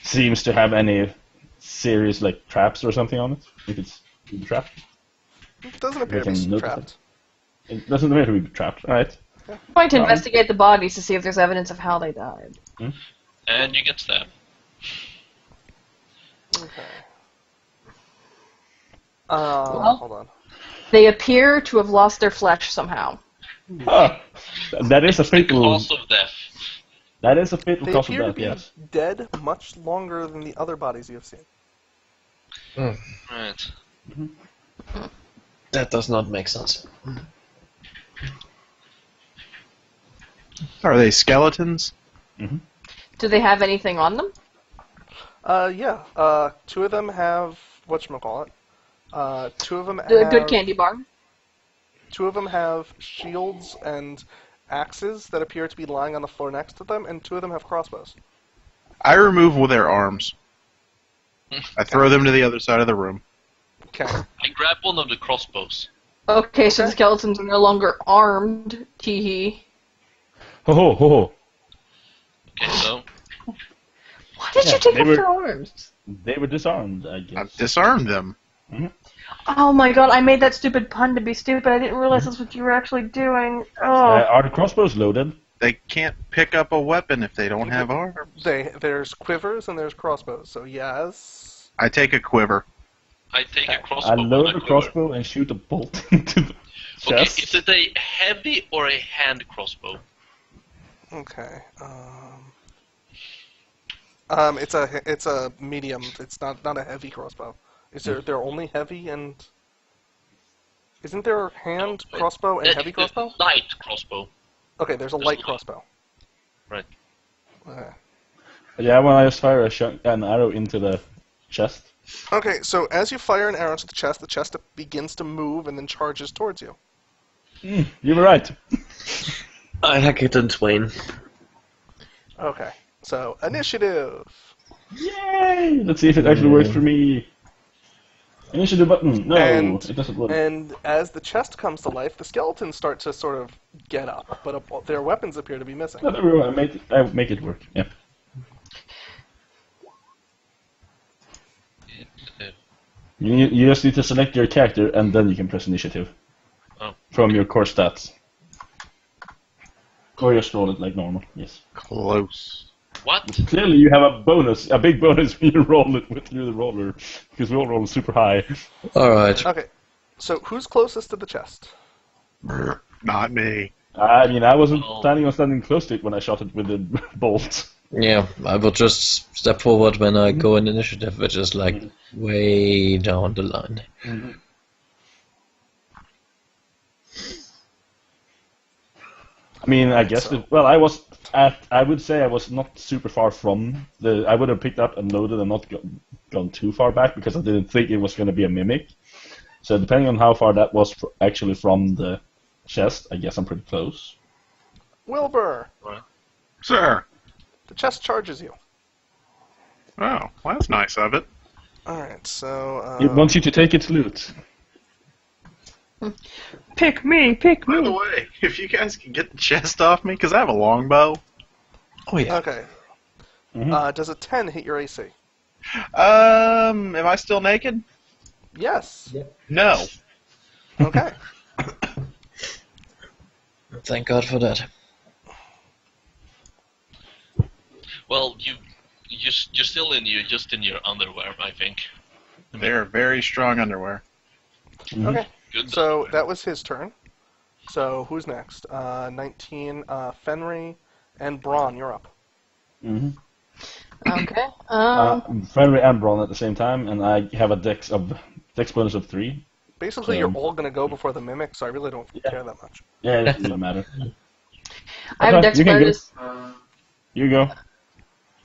seems to have any serious like traps or something on it. If it's trapped. It doesn't appear to can be notice trapped. It doesn't appear to be trapped. Alright. I'm going to investigate the bodies to see if there's evidence of how they died. And you get stabbed. Okay. Well, hold on. They appear to have lost their flesh somehow. Huh. That is a The fatal. cause of death. That is a fatal They cause of appear to death. be Yes. dead much longer than the other bodies you have seen. Right. That does not make sense. Are they skeletons? Do they have anything on them? Yeah. 2 of them have whatchamacallit. 2 of them have Good candy bar. 2 of them have shields and axes that appear to be lying on the floor next to them, and 2 of them have crossbows. I remove their arms. I throw them to the other side of the room. Okay. I grab one of the crossbows. Okay, so the skeletons are no longer armed. Teehee. Ho ho ho ho. Okay, so Why did you take off their arms? They were disarmed, I guess. I've disarmed them. Oh my god, I made that stupid pun to be stupid. I didn't realize that's what you were actually doing. Oh. Are the crossbows loaded? They can't pick up a weapon if they don't have arms. There's quivers and there's crossbows, so yes. I take a quiver. I take a I crossbow. load and the I quiver. crossbow and shoot a bolt into the Okay, chest. is it a heavy or a hand crossbow? Okay. It's a medium. It's not a heavy crossbow. They're only heavy and isn't there a hand crossbow and heavy crossbow? Light crossbow. Okay, there's a light crossbow. Right. Okay. Yeah, when I just fire an arrow into the chest. Okay, so as you fire an arrow into the chest begins to move and then charges towards you. You were right. I hack it in twain. Okay, so initiative. Yay! Let's see if it actually works for me. Initiative button. No, And- it doesn't work. And as the chest comes to life, the skeletons start to sort of get up, but their weapons appear to be missing. No, don't worry, I make it work. Yeah. You just need to select your character and then you can press initiative. Oh. From your core stats. Or just roll it like normal, yes. Close. What? Clearly you have a big bonus when you roll it through the roller, because we all roll super high. Alright. Okay, so who's closest to the chest? Not me. I mean, I wasn't planning on standing close to it when I shot it with the bolt. Yeah, I will just step forward when I go in initiative, which is like way down the line. I mean, I guess. Well, I would say I was not super far from the. I would have picked up and loaded and not gone too far back because I didn't think it was going to be a mimic. So depending on how far that was actually from the chest, I guess I'm pretty close. Wilbur, Sir. the chest charges you. Oh, well, that's nice of it. Alright, so... It wants you to take its loot. Pick me, pick By the way, if you guys can get the chest off me, because I have a longbow. Oh yeah. Okay. Does a 10 hit your AC? Am I still naked? Yes. No. Okay. Thank God for that. Well, you're still just in your underwear, I think. They're very strong underwear. Okay. Good. So that was his turn. So who's next? 19, Fenry, and Braun, you're up. Okay. Fenry and Braun at the same time, and I have a dex bonus of 3. Basically, you're all going to go before the mimic, so I really don't care that much. Yeah, it doesn't matter. I have a dex you can bonus. go. You go.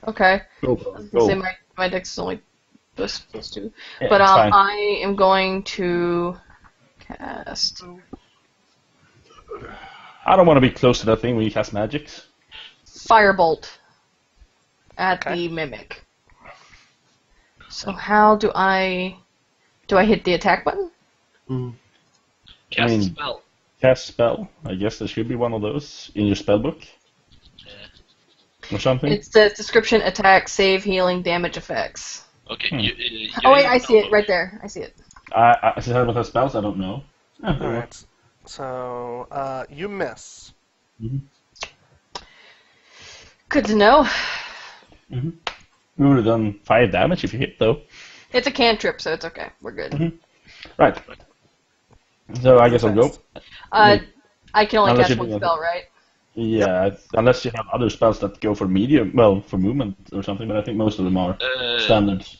Okay. Go. I was gonna say my dex is only plus 2. Yeah, But it's fine. I am going to cast I don't want to be close to that thing when you cast magics. Firebolt at the mimic. So how do I hit the attack button? Cast spell. Cast spell. I guess there should be one of those in your spellbook. Or something. It says description, attack, save, healing, damage effects. Okay. Oh wait, I see it right there. I see it. I said what spells. I don't know. Alright. So, you miss. Good to know. We would have done 5 damage if you hit, though. It's a cantrip, so it's okay. We're good. Right. So I guess I'll go. I can only Unless cast you one do spell, right? Yeah, unless you have other spells that go for medium, well, for movement or something, but I think most of them are standards.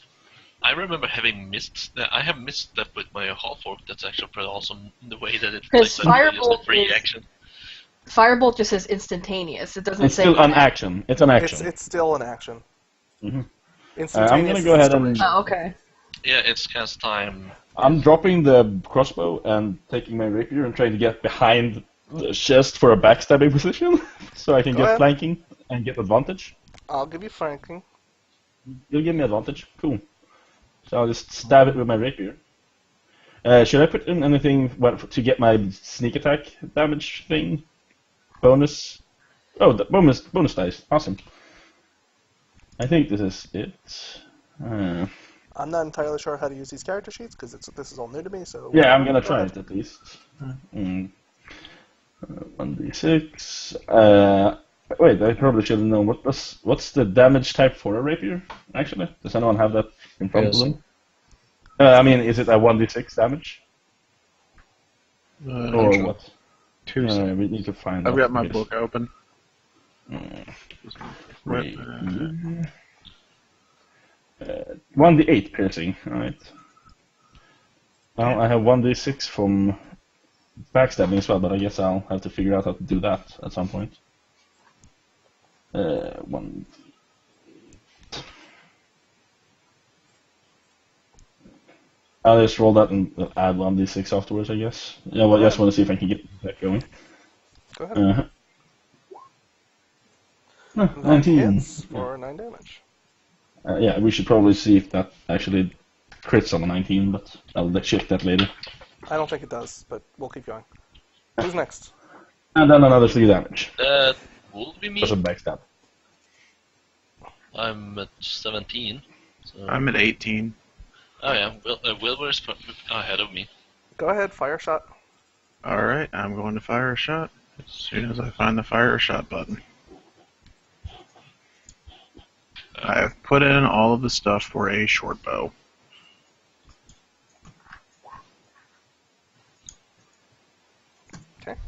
I remember having missed that. I have missed that with my half orc. That's actually pretty awesome. The way that it Because just a free Firebolt action. Firebolt just says instantaneous. It doesn't It's say. still an action. It's an action. It's still an action. I'm Instantaneous gonna go ahead and. inspiration. Oh, okay. Yeah, it's cast time. I'm dropping the crossbow and taking my rapier and trying to get behind the chest for a backstabbing position, so I can Go get ahead. flanking and get advantage. I'll give you flanking. You'll give me advantage. Cool. So I'll just stab it with my rapier. Should I put in anything to get my sneak attack damage thing? Bonus? Oh, the bonus dice. Awesome. I think this is it. I'm not entirely sure how to use these character sheets because this is all new to me. So Yeah, I'm gonna try it at least. 1d6. Wait, I probably should have known. What's the damage type for a rapier? Actually, does anyone have that in front of them? I mean, is it a 1d6 damage or what? Two We need to find. I've that, got my I guess. book open. 1d8 piercing. All right. Well, I have 1d6 from backstabbing as well, but I guess I'll have to figure out how to do that at some point. One. I'll just roll that and add 1d6 afterwards, I guess. Yeah, well, I just want to see if I can get that going. Go ahead. 19. Hits for 9 damage. Yeah, we should probably see if that actually crits on the 19, but I'll check that later. I don't think it does, but we'll keep going. Who's next? And then another 3 damage. Will be me. Plus a backstab. I'm at 17. So. I'm at 18. Oh yeah, Wilbur is ahead of me. Go ahead, fire shot. Alright, I'm going to fire a shot as soon as I find the fire a shot button. I have put in all of the stuff for a short bow. Okay.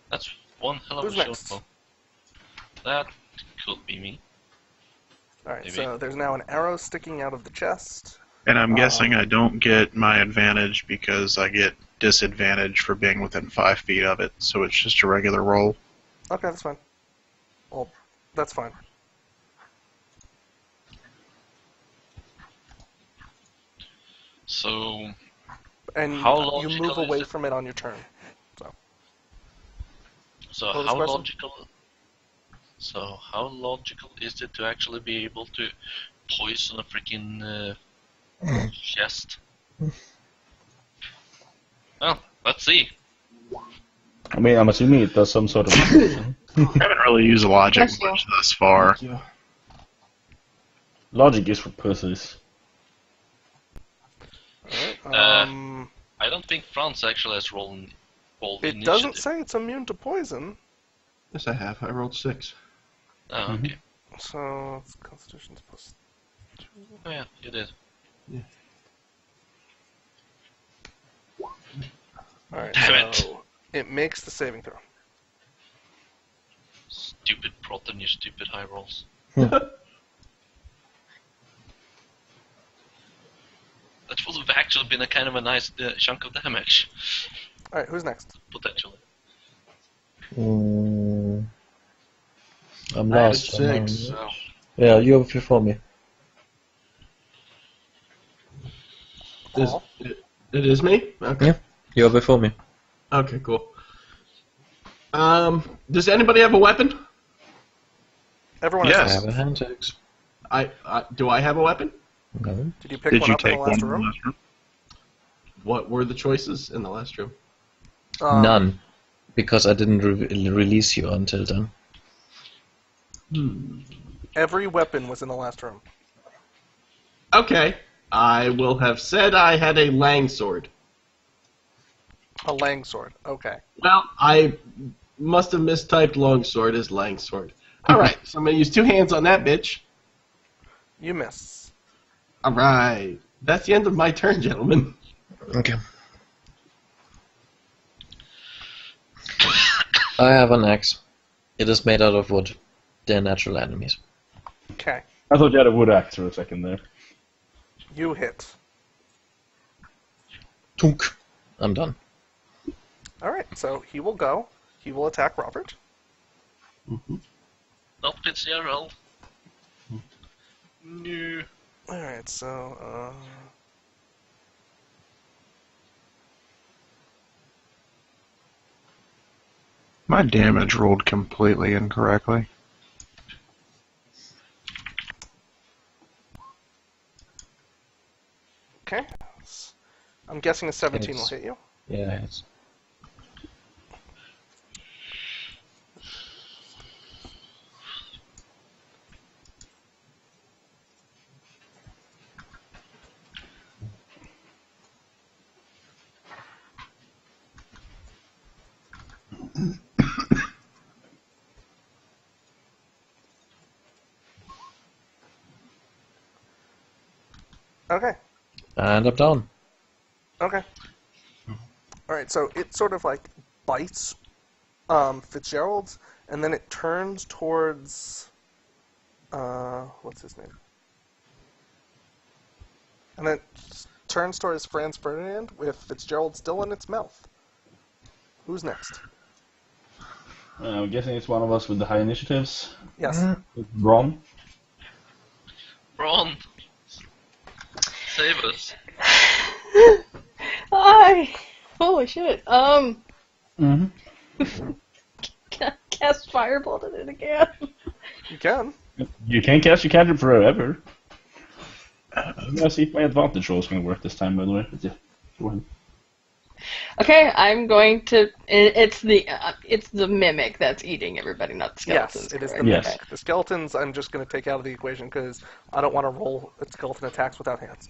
That's one hell of Who's a next? short bow. That Could be me. Alright, Maybe. so there's now an arrow sticking out of the chest. And I'm guessing I don't get my advantage because I get disadvantage for being within 5 feet of it, so it's just a regular roll. Okay, that's fine. Well, that's fine. So, And How you logical move is away it? from it on your turn. so What was how the question? logical? So how logical is it to actually be able to poison a freaking chest? Well, let's see. I mean, I'm assuming it does some sort of. I haven't really used logic Bless you. much thus far. Logic is for pussies. Alright, I don't think France actually has rolled it initiative. doesn't say it's immune to poison, Yes, I have. I rolled 6. Oh, okay. so it's Constitution's plus. Oh yeah, you did. Alright, Damn it. so it makes the saving throw. Stupid prot and your stupid high rolls. That would have actually been a kind of a nice chunk of damage, Alright, who's next? potentially. I'm I had last. 6. So, Yeah, you're before me. Paul? It is me? Okay. Yeah. You're before me. Okay, cool. Does anybody have a weapon? Everyone Yes. I has have a hand axe. Do I have a weapon? No. Did you pick Did one you up in take the one last in the room? last room? What were the choices in the last room? None. Because I didn't release you until then. Every weapon was in the last room. Okay. I will have said I had a lang sword. A lang sword. Okay. Well, I must have mistyped long sword as lang sword. Alright, so I'm going to use 2 hands on that bitch. You miss. Alright. That's the end of my turn, gentlemen. Okay. I have an axe. It is made out of wood. They're natural enemies. Okay. I thought you had a wood axe for a second there. You hit. Tunk. I'm done. Alright, so he will go. He will attack Robert. not Fitzgerald. No. Alright, so, My damage rolled completely incorrectly. okay. I'm guessing a 17 will It's- hit you. Yeah, it's. Okay. And I'm down. Okay. Alright, so it sort of like bites Fitzgerald's, and then it turns towards what's his name? And then it turns towards Franz Ferdinand with Fitzgerald still in its mouth. Who's next? I'm guessing it's one of us with the high initiatives. Yes. It's Bron. Ron, save us. Holy shit. Mm-hmm. Can I cast Firebolt at it again? You can. You can cast your cantrip forever. I'm gonna see if my advantage roll is gonna work this time, by the way. But yeah, go ahead. Okay, I'm going to. It's the mimic that's eating everybody, not the skeletons. Yes, it is the correct? Yes. mimic. The skeletons I'm just going to take out of the equation because I don't want to roll skeleton attacks without hands.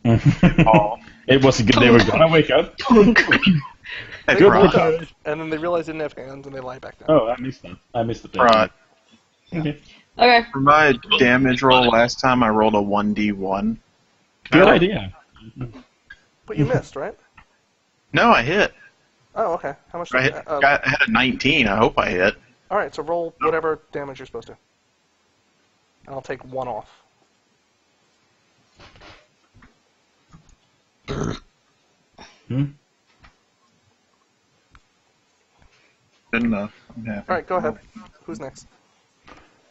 It was good. They were gonna wake up. Hey, They Good wake Rod. work. up, and then they realize they didn't have hands, and they lie back down. Oh, I missed that. I missed the Rod. Okay. Okay. For my damage roll last time, I rolled a 1d1. Good idea. But you missed, right? No, I hit. Oh, okay. How much? I had a 19. I hope I hit. All right, so roll whatever damage you're supposed to. And I'll take 1 off. Good enough. I'm happy. Alright, go ahead. Who's next?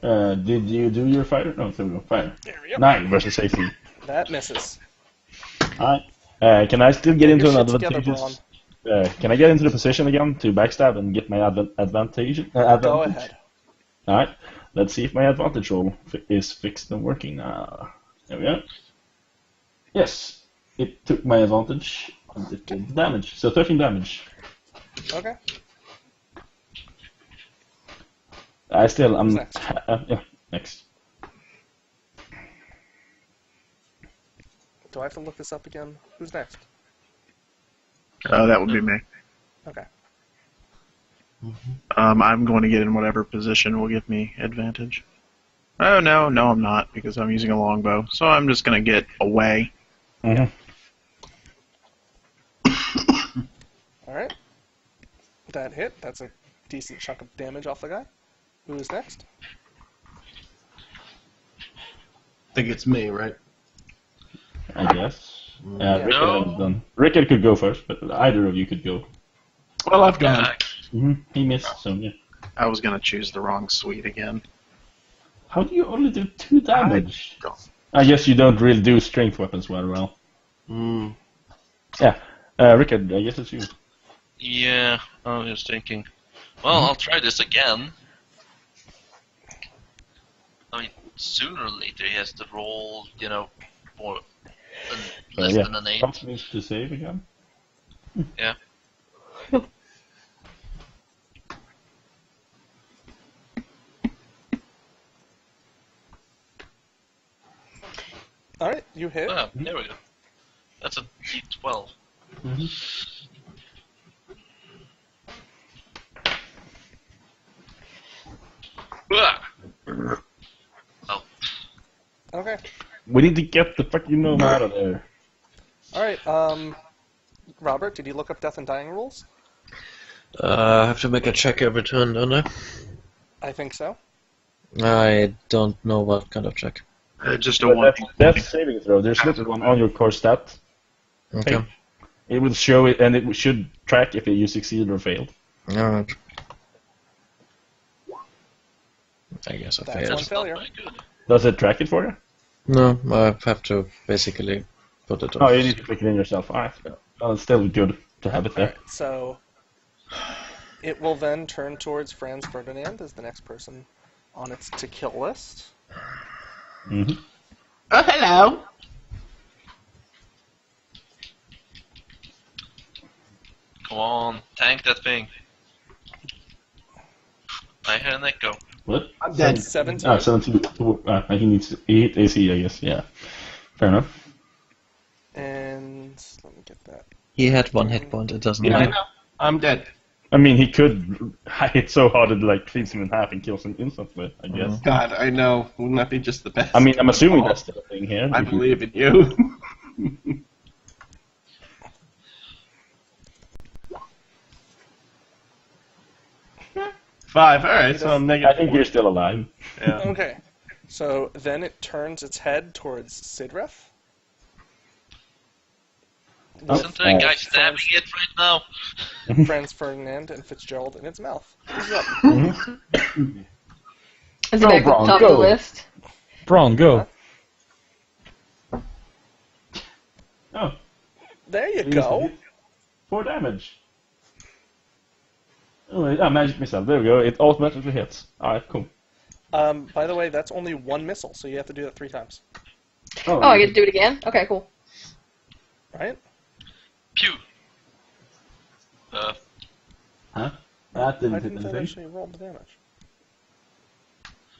Did you do your fire? No, there we go. Fire. There we go. 9 versus 18. That misses. Alright. Can I still get into your an shit together, advantageous... can I get into the position again to backstab and get my advantage? Go ahead. Alright. Let's see if my advantage roll is fixed and working now. There we go. Yes. It took my advantage and it did damage. So 13 damage. Okay. I still am... Who's next? Yeah, next. Do I have to look this up again? Who's next? That would be me. Okay. I'm going to get in whatever position will give me advantage. Oh, no, I'm not, because I'm using a longbow. So I'm just going to get away. Mm-hmm. Alright. That hit. That's a decent chunk of damage off the guy. Who is next? I think it's me, right? I guess. Yeah. Rickard No. hasn't done. Rickard could go first, but either of you could go. Well, I've gone. Back. He missed, so yeah. I was going to choose the wrong suite again. How do you only do 2 damage? don't. I guess you don't really do strength weapons very well. Mm. Yeah. Rickard, I guess it's you. Yeah, I was just thinking. Well, I'll try this again. I mean, sooner or later he has to roll, more less yeah. than an 8. Something needs to save again. Yeah. Alright, you hit. Ah, there we go. That's a D12. Ah! Oh, Okay. We need to get the fucking gnome out of there. Alright, Robert, did you look up death and dying rules? I have to make a check every turn, don't I? I think so. I don't know what kind of check. Just a But one. that's saving throw. There's a little one on your core stat. Okay. It will show it, and it should track if you succeeded or failed. Alright. I guess I That's failed. one not failure. very good. Does it track it for you? No, I have to basically put it on. Oh, you need to click it in yourself. Alright. Well, it's still good to have it there. Alright, so it will then turn towards Franz Ferdinand as the next person on its to kill list. Mm-hmm. Oh, hello. Come on, tank that thing. I hear an echo. What? I'm dead. 17. Ah, 17. He needs 8 AC, I guess. Yeah. Fair enough. And let me get that. He had 1 hit point, it doesn't Yeah. I matter. know. I'm dead. I mean, he could hit so hard it like cleans him in half and kills him instantly, I guess. God, I know. Wouldn't that be just the best? I mean, I'm assuming that's the thing here. I If you- believe in you. Five. All right, so I'm I negative. think you're still alive. Yeah. Okay. So then it turns its head towards Sidref. Isn't there a guy stabbing it right now? Franz Ferdinand and Fitzgerald in its mouth. Who's up? Is Go, it at the Braun, top go. of the list? Braun, go. Oh, There you he go. used to hit 4 damage. Oh, magic missile. There we go. It automatically hits. Alright, cool. By the way, that's only 1 missile, so you have to do that 3 times. Oh, I get to do it again? Okay, cool. Right? Pew. Huh? That Why didn't hit didn't that anything. actually roll the damage?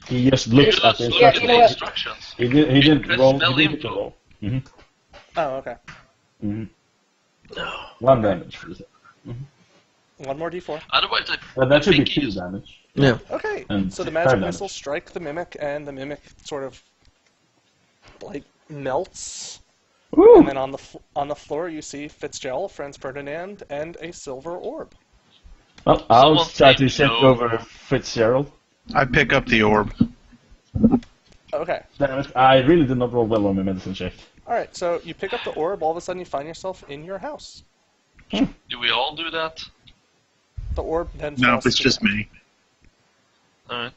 He just looks at Just the look Yeah, at you the know what? instructions. He didn't Press roll. spell He didn't hit the info. roll. Mm-hmm. Oh, okay. Mm-hmm. 1 damage. For this. 1 more d4. Otherwise, But that should be think he 2 is- damage. Yeah. Okay, And so the 5 magic damage. missiles strike the mimic, and the mimic sort of like melts. Woo! And then on the floor, you see Fitzgerald, Franz Ferdinand, and a silver orb. Well, I'll Someone try say to check no. over Fitzgerald. I pick up the orb. Okay. Damn it, I really did not roll well on my medicine check. Alright, so you pick up the orb, all of a sudden you find yourself in your house. Do we all do that? The orb then No, falls it's to just the- me. Alright.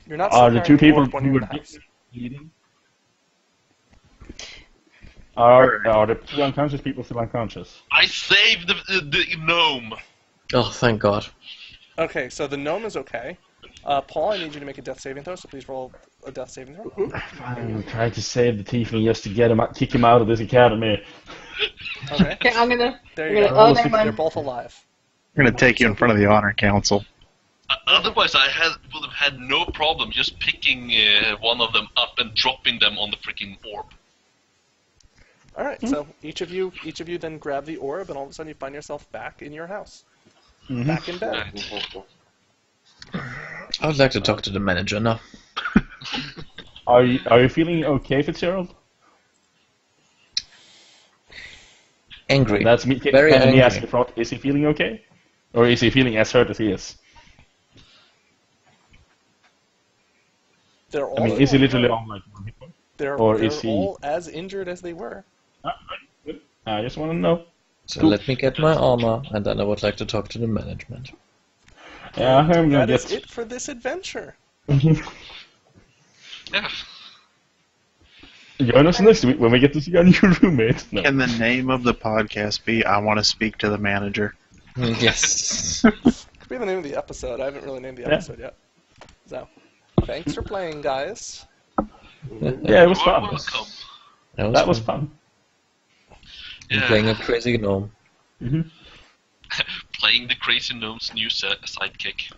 You're not Are still the two carrying people orb when who you're were in the house. bleeding? Are the two unconscious people still unconscious? I saved the gnome! Oh, thank God. Okay, so the gnome is okay. Paul, I need you to make a death saving throw, so please roll a death saving throw. I'm trying to save the tiefling just to get him, kick him out of this academy. Okay. Okay, I'm gonna. There I'm you gonna. go. Oh, never They're mind. both alive. I'm gonna take you in front of the honor council. Otherwise, I would have had no problem just picking one of them up and dropping them on the freaking orb. Alright, so each of you then grab the orb, and all of a sudden you find yourself back in your house. Back in bed. Right. I would like to talk to the manager now. Are you feeling okay, Fitzgerald? Angry. And that's me. Very and me angry. asking for, is he feeling okay, or is he feeling as hurt as he is? They're all I mean, is he literally on like 1 hit point? They're, or they're is he- all as injured as they were. Good. I just want to know. So let me get my armor, and then I would like to talk to the management. Yeah, I'm gonna That is get. it for this adventure. Yeah. Join us next week when we get to see our new roommate. No. Can the name of the podcast be I Want to Speak to the Manager? Yes. Could be the name of the episode. I haven't really named the episode yet. So, thanks for playing, guys. Yeah, it was You're fun. welcome. That was fun. I'm Yeah. playing a crazy gnome. Playing the crazy gnome's new sidekick.